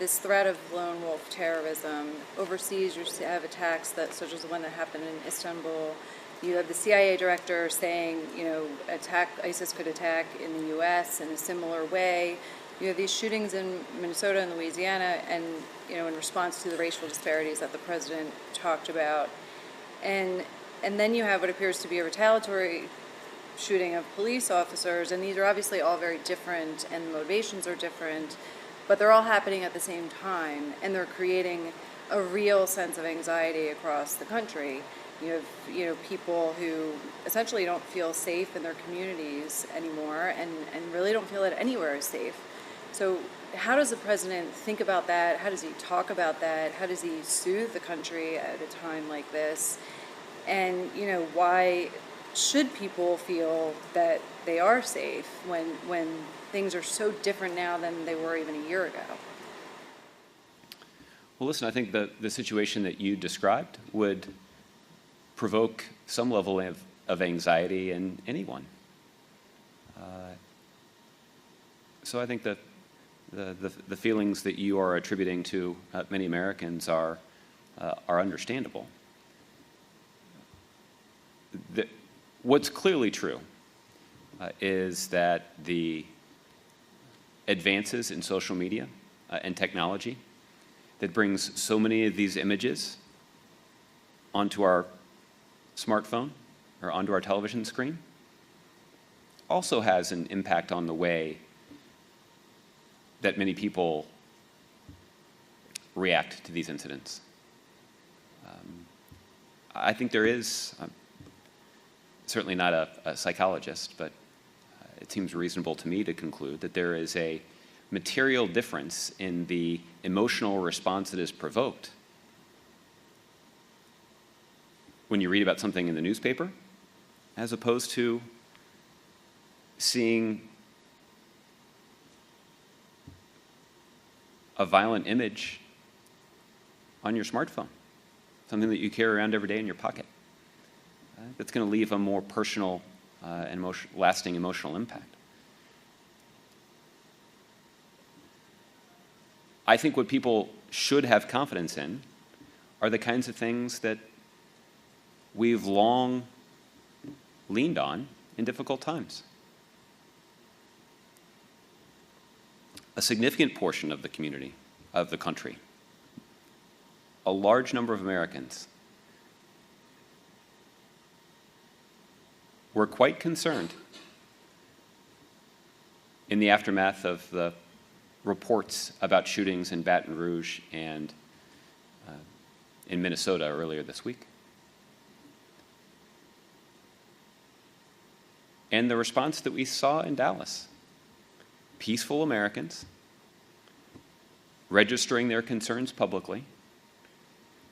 this threat of lone wolf terrorism. Overseas, you have attacks such as the one that happened in Istanbul. You have the CIA director saying, ISIS could attack in the U.S. in a similar way. You have these shootings in Minnesota and Louisiana, and in response to the racial disparities that the president talked about, and then you have what appears to be a retaliatory shooting of police officers, and these are obviously all very different, and the motivations are different, but they're all happening at the same time, and they're creating a real sense of anxiety across the country. You have people who essentially don't feel safe in their communities anymore, and really don't feel that anywhere is safe. So how does the president think about that? How does he talk about that? How does he soothe the country at a time like this? And why should people feel that they are safe when things are so different now than they were even a year ago? Well, listen, I think the situation that you described would provoke some level of anxiety in anyone. So I think that the feelings that you are attributing to many Americans are understandable. What's clearly true is that the advances in social media and technology that brings so many of these images onto our smartphone or onto our television screen also has an impact on the way that many people react to these incidents. I think there is, certainly not a psychologist, but it seems reasonable to me to conclude that there is a material difference in the emotional response that is provoked when you read about something in the newspaper, as opposed to seeing a violent image on your smartphone, something that you carry around every day in your pocket. That's going to leave a more personal and lasting emotional impact. I think what people should have confidence in are the kinds of things that we've long leaned on in difficult times. A significant portion of the community, of the country, a large number of Americans were quite concerned in the aftermath of the reports about shootings in Baton Rouge and in Minnesota earlier this week. And the response that we saw in Dallas. Peaceful Americans registering their concerns publicly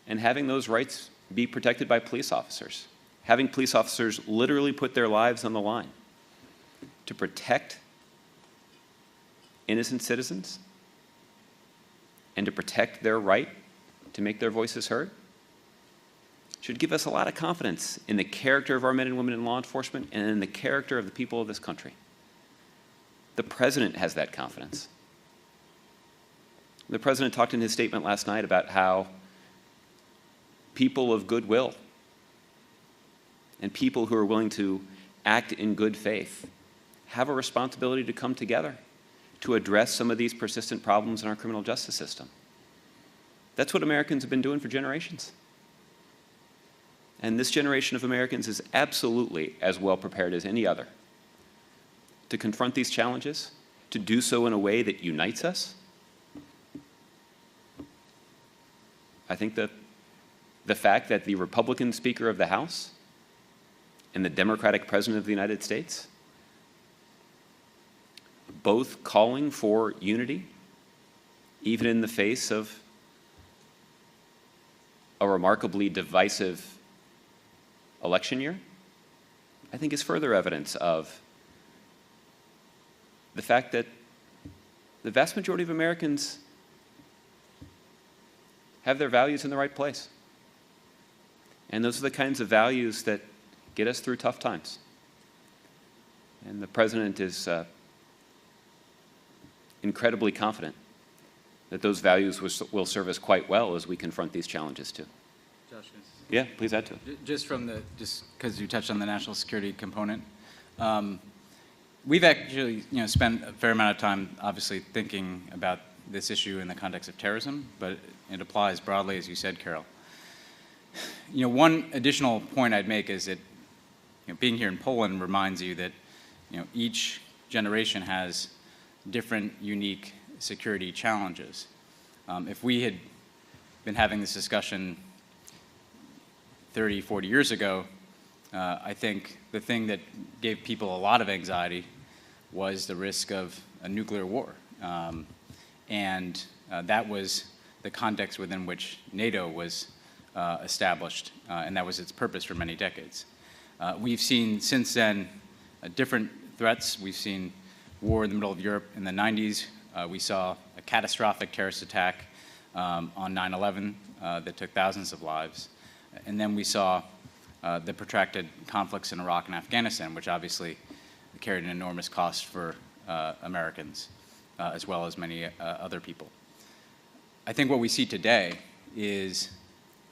and having those rights be protected by police officers, having police officers literally put their lives on the line to protect innocent citizens and to protect their right to make their voices heard. should give us a lot of confidence in the character of our men and women in law enforcement and in the character of the people of this country. The president has that confidence. The president talked in his statement last night about how people of goodwill and people who are willing to act in good faith have a responsibility to come together to address some of these persistent problems in our criminal justice system. That's what Americans have been doing for generations. And this generation of Americans is absolutely as well prepared as any other to confront these challenges, to do so in a way that unites us. I think that the fact that the Republican Speaker of the House and the Democratic President of the United States, both calling for unity, even in the face of a remarkably divisive election year, I think is further evidence of the fact that the vast majority of Americans have their values in the right place. And those are the kinds of values that get us through tough times. And the president is incredibly confident that those values will serve us quite well as we confront these challenges too. Josh, yeah, please add to it. Just because you touched on the national security component, we've actually spent a fair amount of time obviously thinking about this issue in the context of terrorism, but it applies broadly, as you said, Carol. One additional point I'd make is that being here in Poland reminds you that each generation has different unique security challenges. If we had been having this discussion 30, 40 years ago, I think the thing that gave people a lot of anxiety was the risk of a nuclear war. And that was the context within which NATO was established, and that was its purpose for many decades. We've seen since then different threats. We've seen war in the middle of Europe in the 90s. We saw a catastrophic terrorist attack on 9/11 that took thousands of lives. And then we saw the protracted conflicts in Iraq and Afghanistan, which obviously carried an enormous cost for Americans, as well as many other people. I think what we see today is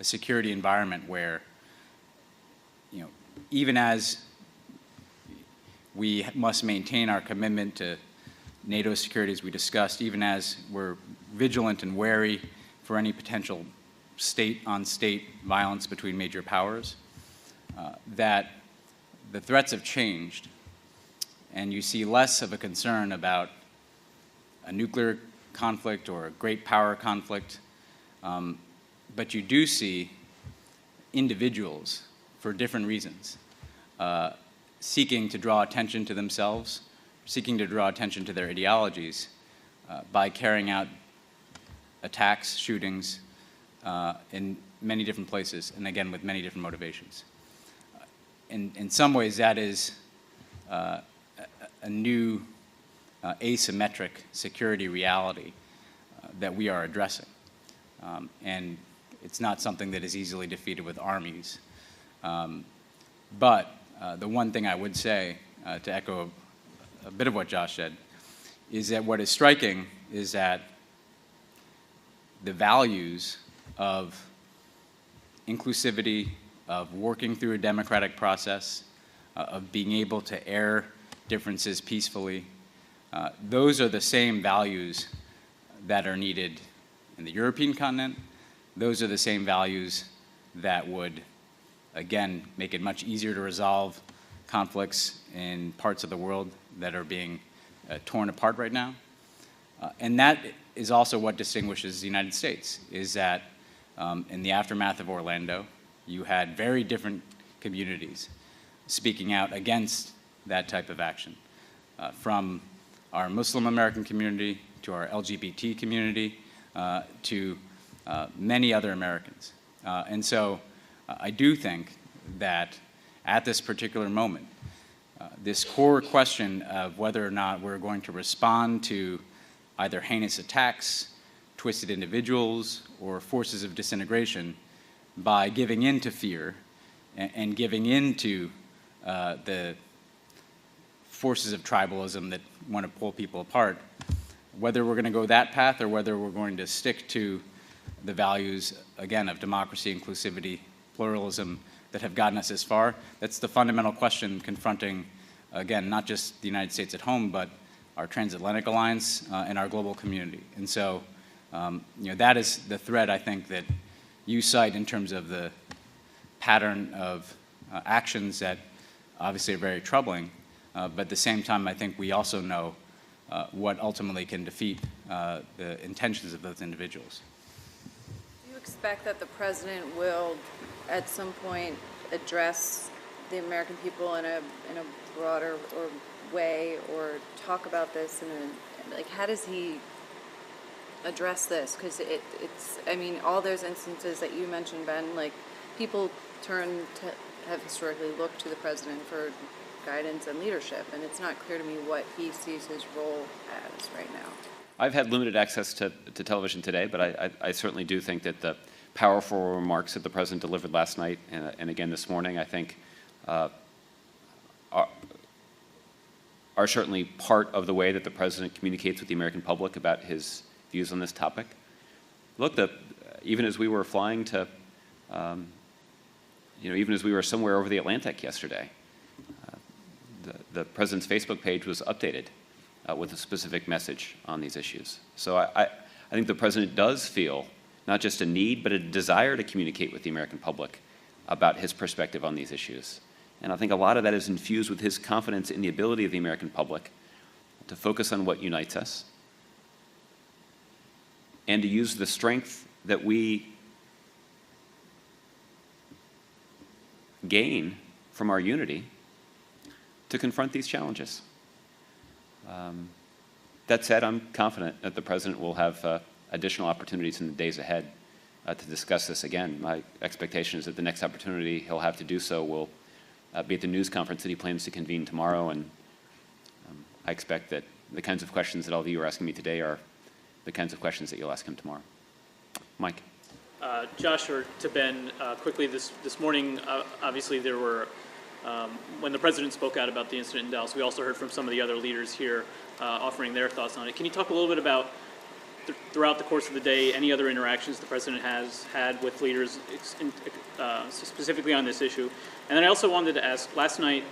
a security environment where, even as we must maintain our commitment to NATO security, as we discussed, even as we're vigilant and wary for any potential state-on-state violence between major powers, that the threats have changed, and you see less of a concern about a nuclear conflict or a great power conflict, but you do see individuals, for different reasons, seeking to draw attention to themselves, seeking to draw attention to their ideologies by carrying out attacks, shootings, in many different places, and again with many different motivations. In some ways, that is a new asymmetric security reality that we are addressing. And it's not something that is easily defeated with armies. But the one thing I would say, to echo a bit of what Josh said, is that what is striking is that the values of inclusivity, of working through a democratic process, of being able to air differences peacefully, those are the same values that are needed in the European continent. Those are the same values that would, again, make it much easier to resolve conflicts in parts of the world that are being torn apart right now. And that is also what distinguishes the United States, is that in the aftermath of Orlando, you had very different communities speaking out against that type of action, from our Muslim American community to our LGBT community to many other Americans. And so I do think that at this particular moment, this core question of whether or not we're going to respond to either heinous attacks, twisted individuals, or forces of disintegration by giving in to fear and giving in to the forces of tribalism that want to pull people apart, whether we're going to go that path or whether we're going to stick to the values, again, of democracy, inclusivity, pluralism that have gotten us this far. That's the fundamental question confronting, again, not just the United States at home, but our transatlantic alliance and our global community. And so, that is the thread, I think, that you cite in terms of the pattern of actions that obviously are very troubling. But at the same time, I think we also know what ultimately can defeat the intentions of those individuals. Do you expect that the president will, at some point, address the American people in a broader way, or talk about this how does he address this? Because it's, I mean, all those instances that you mentioned, Ben, people have historically looked to the president for guidance and leadership, and it's not clear to me what he sees his role as right now. I've had limited access to television today, but I certainly do think that the powerful remarks that the president delivered last night and again this morning, I think, are certainly part of the way that the president communicates with the American public about his views on this topic. Look, even as we were flying to, even as we were somewhere over the Atlantic yesterday, the president's Facebook page was updated with a specific message on these issues. So I think the president does feel not just a need, but a desire to communicate with the American public about his perspective on these issues. And I think a lot of that is infused with his confidence in the ability of the American public to focus on what unites us and to use the strength that we gain from our unity to confront these challenges. That said, I'm confident that the president will have additional opportunities in the days ahead to discuss this again. My expectation is that the next opportunity he'll have to do so will be at the news conference that he plans to convene tomorrow, and I expect that the kinds of questions that all of you are asking me today are the kinds of questions that you'll ask him tomorrow. Mike. Josh, or to Ben, quickly this morning, obviously there were, when the president spoke out about the incident in Dallas, we also heard from some of the other leaders here offering their thoughts on it. Can you talk a little bit about, throughout the course of the day, any other interactions the president has had with leaders specifically on this issue? And then I also wanted to ask, last night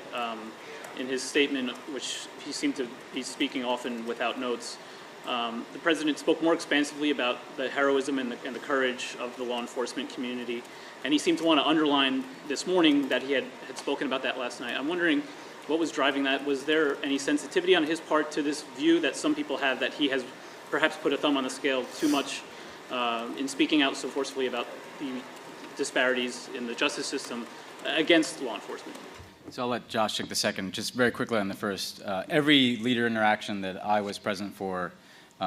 in his statement, which he seemed to be speaking often without notes, the president spoke more expansively about the heroism and the courage of the law enforcement community. And he seemed to want to underline this morning that he had spoken about that last night. I'm wondering what was driving that. Was there any sensitivity on his part to this view that some people have that he has perhaps put a thumb on the scale too much in speaking out so forcefully about the disparities in the justice system against law enforcement? So I'll let Josh take the second. Just very quickly on the first. Every leader interaction that I was present for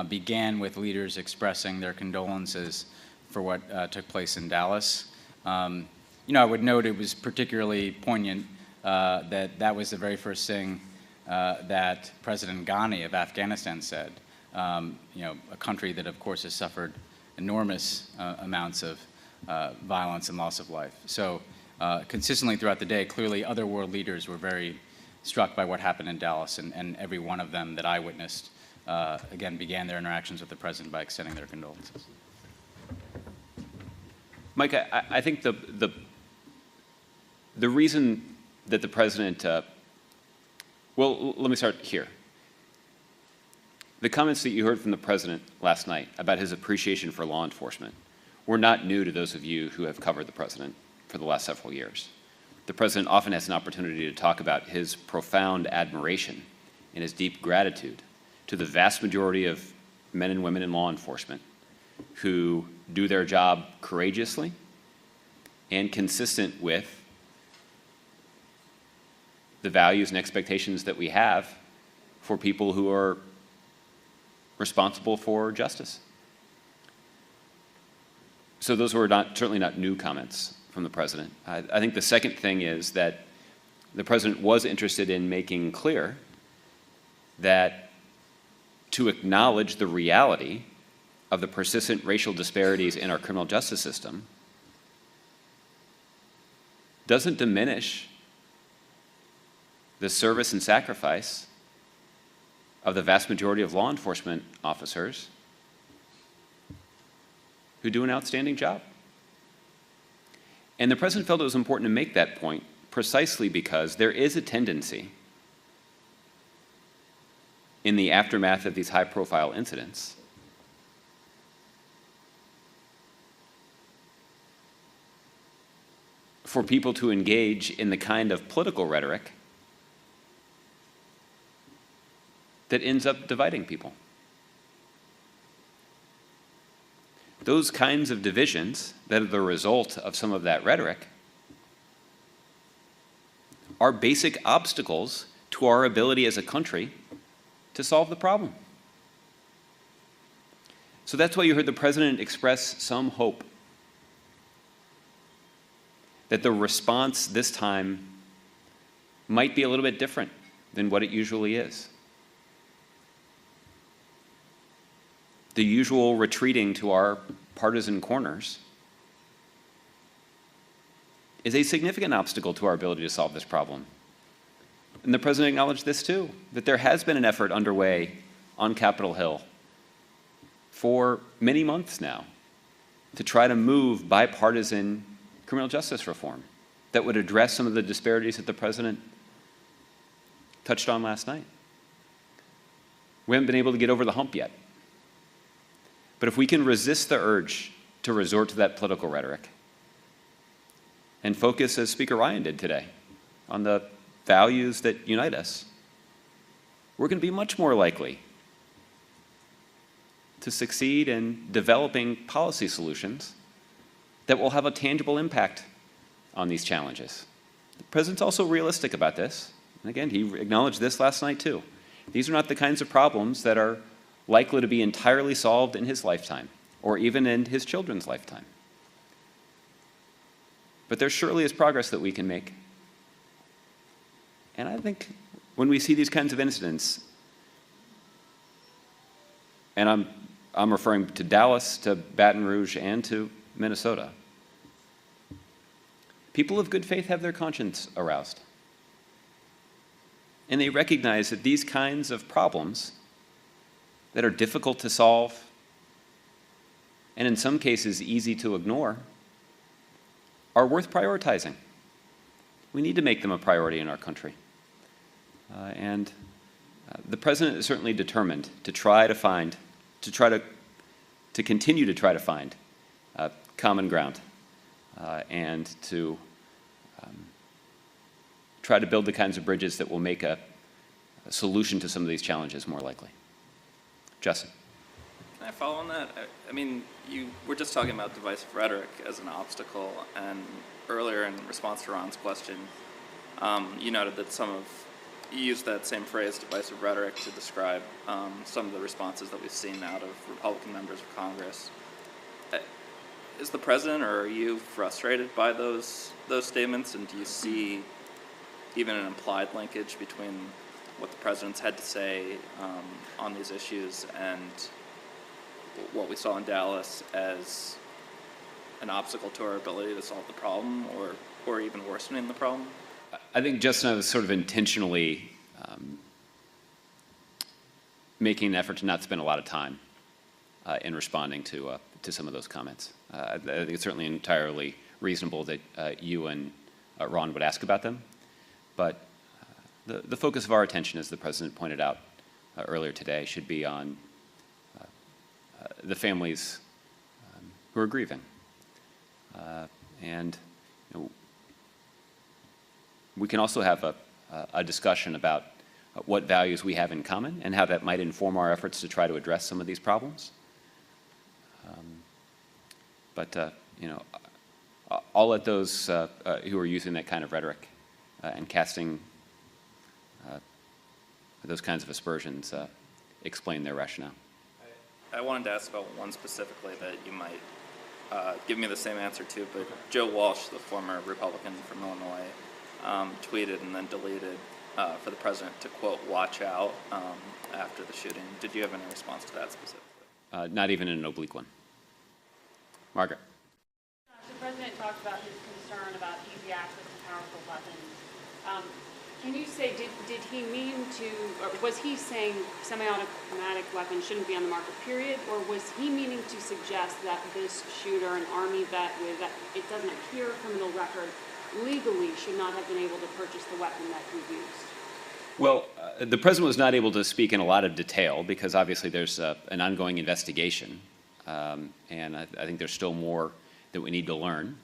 began with leaders expressing their condolences for what took place in Dallas. I would note it was particularly poignant that was the very first thing that President Ghani of Afghanistan said. A country that, of course, has suffered enormous amounts of violence and loss of life. So consistently throughout the day, clearly other world leaders were very struck by what happened in Dallas, and every one of them that I witnessed, again, began their interactions with the president by extending their condolences. Mike, I think the reason that the president, well, let me start here. The comments that you heard from the president last night about his appreciation for law enforcement were not new to those of you who have covered the president for the last several years. The president often has an opportunity to talk about his profound admiration and his deep gratitude to the vast majority of men and women in law enforcement who do their job courageously and consistent with the values and expectations that we have for people who are responsible for justice. So those were certainly not new comments from the president. I think the second thing is that the president was interested in making clear that to acknowledge the reality of the persistent racial disparities in our criminal justice system doesn't diminish the service and sacrifice of the vast majority of law enforcement officers who do an outstanding job. And the President felt it was important to make that point precisely because there is a tendency in the aftermath of these high-profile incidents for people to engage in the kind of political rhetoric that ends up dividing people. Those kinds of divisions that are the result of some of that rhetoric are basic obstacles to our ability as a country to solve the problem. So that's why you heard the President express some hope that the response this time might be a little bit different than what it usually is. The usual retreating to our partisan corners is a significant obstacle to our ability to solve this problem. And the President acknowledged this too, that there has been an effort underway on Capitol Hill for many months now to try to move bipartisan criminal justice reform that would address some of the disparities that the President touched on last night. We haven't been able to get over the hump yet. But if we can resist the urge to resort to that political rhetoric and focus, as Speaker Ryan did today, on the values that unite us, we're going to be much more likely to succeed in developing policy solutions that will have a tangible impact on these challenges. The President's also realistic about this. And again, he acknowledged this last night too. These are not the kinds of problems that are likely to be entirely solved in his lifetime, or even in his children's lifetime. But there surely is progress that we can make. And I think when we see these kinds of incidents, and I'm referring to Dallas, to Baton Rouge, and to Minnesota, people of good faith have their conscience aroused. And they recognize that these kinds of problems that are difficult to solve, and in some cases easy to ignore, are worth prioritizing. We need to make them a priority in our country. The President is certainly determined to continue to try to find common ground and to try to build the kinds of bridges that will make a solution to some of these challenges more likely. Justin. Can I follow on that? I mean, you were just talking about divisive rhetoric as an obstacle, and earlier in response to Ron's question, you noted that you used that same phrase, divisive rhetoric, to describe some of the responses that we've seen out of Republican members of Congress. Is the President or are you frustrated by those statements, and do you see even an implied linkage between what the President's had to say on these issues and what we saw in Dallas as an obstacle to our ability to solve the problem, or even worsening the problem? I think Justin was sort of intentionally making an effort to not spend a lot of time in responding to some of those comments. I think it's certainly entirely reasonable that you and Ron would ask about them, but the focus of our attention, as the President pointed out earlier today, should be on the families who are grieving. And we can also have a discussion about what values we have in common and how that might inform our efforts to try to address some of these problems. I'll let those who are using that kind of rhetoric and casting those kinds of aspersions explain their rationale. I wanted to ask about one specifically that you might give me the same answer to, but Joe Walsh, the former Republican from Illinois, tweeted and then deleted for the President to, quote, watch out after the shooting. Did you have any response to that specifically? Not even an oblique one. Margaret. The President talked about his concern about easy access to weapons. Can you say, did he mean to, or was he saying semi-automatic weapons shouldn't be on the market, period? Or was he meaning to suggest that this shooter, an Army vet with, that it doesn't appear a criminal record, legally should not have been able to purchase the weapon that he used? Well, the president was not able to speak in a lot of detail because obviously there's an ongoing investigation, and I think there's still more that we need to learn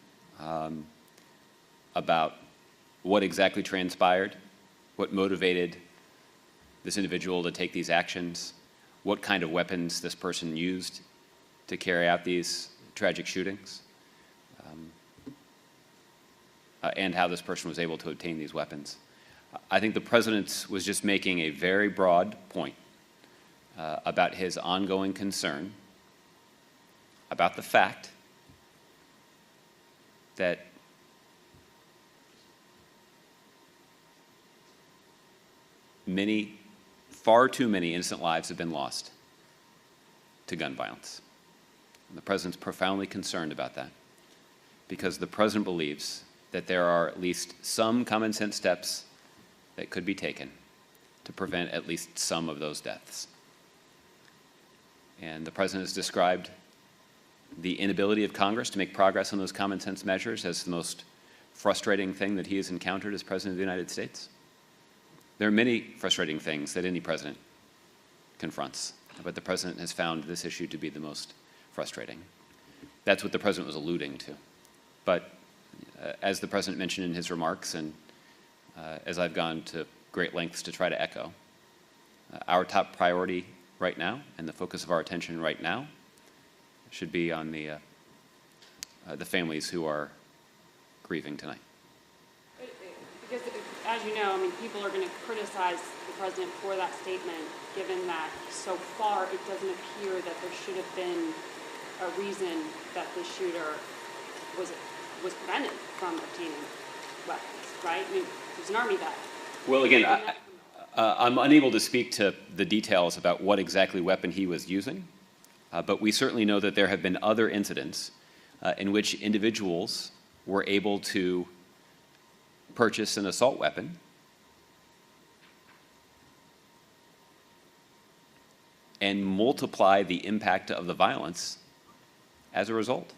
about what exactly transpired, what motivated this individual to take these actions, what kind of weapons this person used to carry out these tragic shootings, and how this person was able to obtain these weapons. I think the president was just making a very broad point about his ongoing concern about the fact that far too many innocent lives have been lost to gun violence. And the president's profoundly concerned about that because the president believes that there are at least some common sense steps that could be taken to prevent at least some of those deaths. And the president has described the inability of Congress to make progress on those common sense measures as the most frustrating thing that he has encountered as President of the United States. There are many frustrating things that any president confronts, but the president has found this issue to be the most frustrating. That's what the president was alluding to. But as the president mentioned in his remarks, and as I've gone to great lengths to try to echo, our top priority right now and the focus of our attention right now should be on the families who are grieving tonight. Because, as you know, I mean, people are going to criticize the president for that statement, given that so far it doesn't appear that there should have been a reason that the shooter was prevented from obtaining weapons, right? I mean, there's an Army vet. Well, again, I'm unable to speak to the details about what exactly weapon he was using, but we certainly know that there have been other incidents in which individuals were able to purchase an assault weapon and multiply the impact of the violence as a result.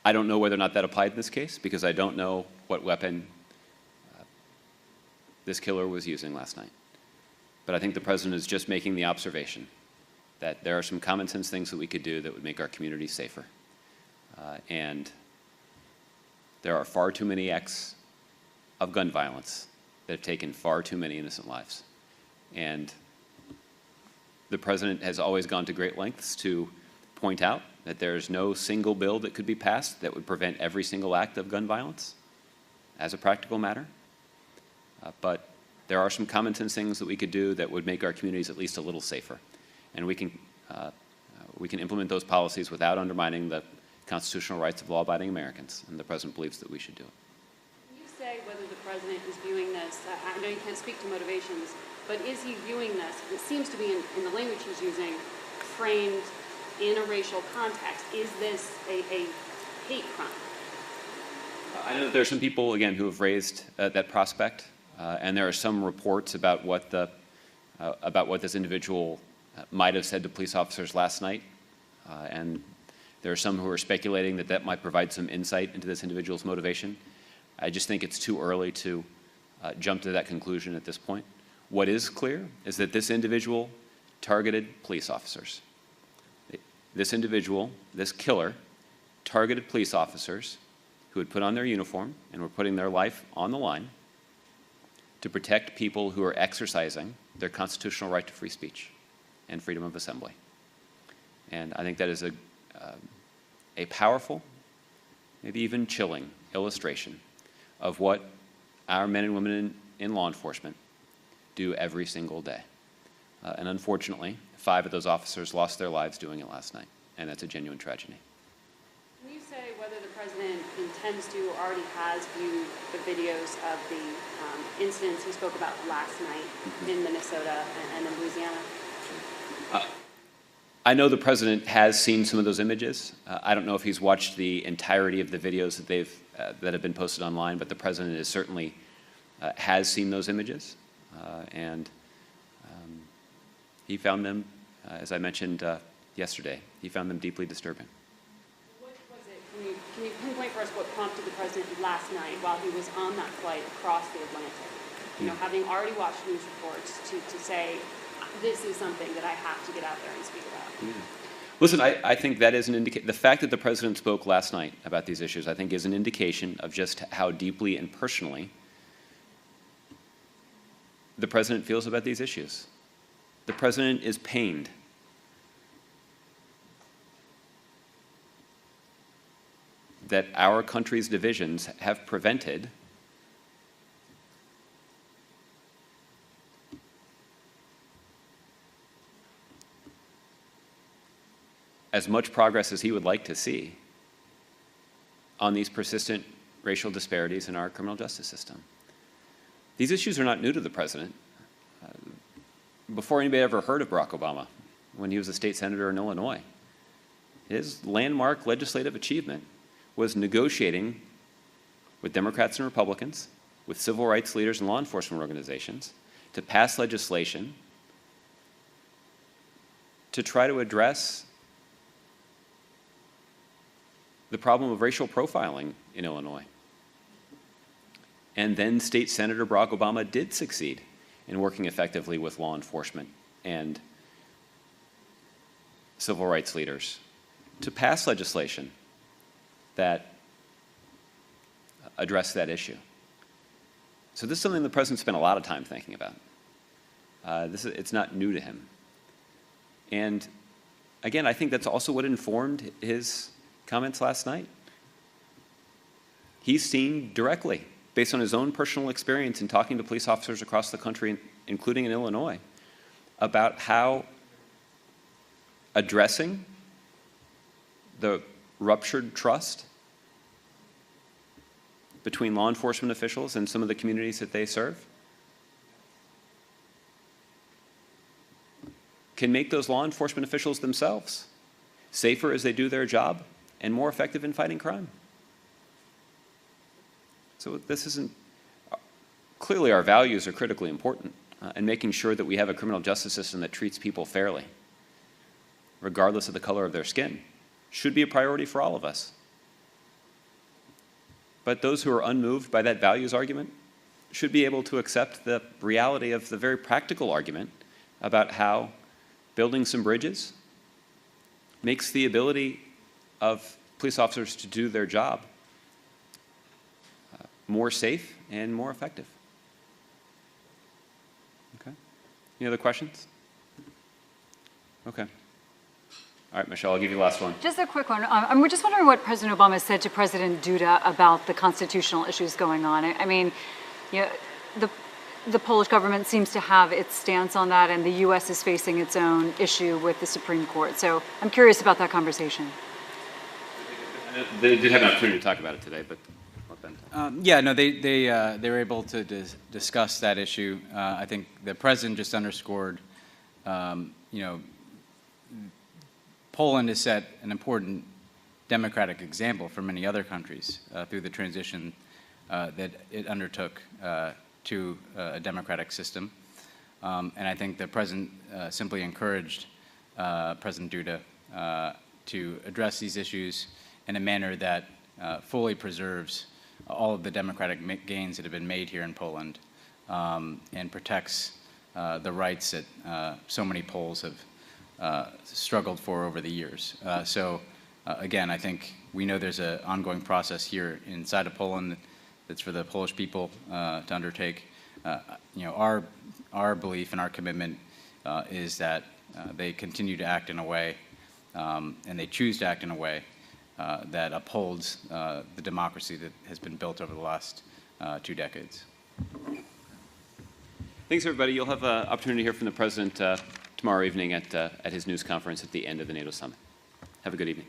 I don't know whether or not that applied in this case because I don't know what weapon this killer was using last night. But I think the president is just making the observation that there are some common sense things that we could do that would make our community safer. And there are far too many acts of gun violence that have taken far too many innocent lives. And the president has always gone to great lengths to point out that there is no single bill that could be passed that would prevent every single act of gun violence as a practical matter. But there are some common sense things that we could do that would make our communities at least a little safer. And we can implement those policies without undermining the constitutional rights of law-abiding Americans, and the president believes that we should do it. Can you say whether the president is viewing this, I know you can't speak to motivations, but is he viewing this, it seems to be in the language he's using, framed in a racial context. Is this a hate crime? I know that there are some people, again, who have raised that prospect, and there are some reports about what this individual might have said to police officers last night, and there are some who are speculating that that might provide some insight into this individual's motivation. I just think it's too early to jump to that conclusion at this point. What is clear is that this individual targeted police officers. This individual, this killer, targeted police officers who had put on their uniform and were putting their life on the line to protect people who are exercising their constitutional right to free speech and freedom of assembly. And I think that is a powerful, maybe even chilling illustration of what our men and women in law enforcement do every single day. And unfortunately, 5 of those officers lost their lives doing it last night, and that's a genuine tragedy. Can you say whether the president intends to or already has viewed the videos of the incidents he spoke about last night in Minnesota and in Louisiana? I know the president has seen some of those images. I don't know if he's watched the entirety of the videos that they've that have been posted online, but the president is certainly has seen those images, and he found them, as I mentioned yesterday, he found them deeply disturbing. What was it? Can you pinpoint for us what prompted the president last night while he was on that flight across the Atlantic, having already watched news reports, to say, this is something that I have to get out there and speak about? Yeah. Listen, I think that is an indication. The fact that the president spoke last night about these issues, I think, is an indication of just how deeply and personally the president feels about these issues. The president is pained. That our country's divisions have prevented as much progress as he would like to see on these persistent racial disparities in our criminal justice system. These issues are not new to the president. Before anybody ever heard of Barack Obama, when he was a state senator in Illinois, his landmark legislative achievement was negotiating with Democrats and Republicans, with civil rights leaders and law enforcement organizations, to pass legislation to try to address the problem of racial profiling in Illinois. And then State Senator Barack Obama did succeed in working effectively with law enforcement and civil rights leaders to pass legislation that addressed that issue. So this is something the president spent a lot of time thinking about. It's not new to him. And again, I think that's also what informed his comments last night. He's seen directly, based on his own personal experience in talking to police officers across the country, including in Illinois, about how addressing the ruptured trust between law enforcement officials and some of the communities that they serve can make those law enforcement officials themselves safer as they do their job and more effective in fighting crime. So this isn't, clearly our values are critically important, and making sure that we have a criminal justice system that treats people fairly, regardless of the color of their skin, should be a priority for all of us. But those who are unmoved by that values argument should be able to accept the reality of the very practical argument about how building some bridges makes the ability of police officers to do their job more safe and more effective. Okay. Any other questions? Okay. All right, Michelle, I'll give you the last one. Just a quick one. I'm just wondering what President Obama said to President Duda about the constitutional issues going on. I mean, you know, the Polish government seems to have its stance on that, and the U.S. is facing its own issue with the Supreme Court. So I'm curious about that conversation. They did have an opportunity to talk about it today, but yeah, no, they were able to discuss that issue. I think the president just underscored, you know, Poland has set an important democratic example for many other countries through the transition that it undertook to a democratic system. And I think the president simply encouraged President Duda to address these issues in a manner that fully preserves all of the democratic gains that have been made here in Poland and protects the rights that so many Poles have struggled for over the years. So again, I think we know there's an ongoing process here inside of Poland that's for the Polish people to undertake. You know, our belief and our commitment is that they continue to act in a way, and they choose to act in a way that upholds the democracy that has been built over the last 2 decades. Thanks, everybody. You'll have an opportunity to hear from the president tomorrow evening at his news conference at the end of the NATO summit. Have a good evening.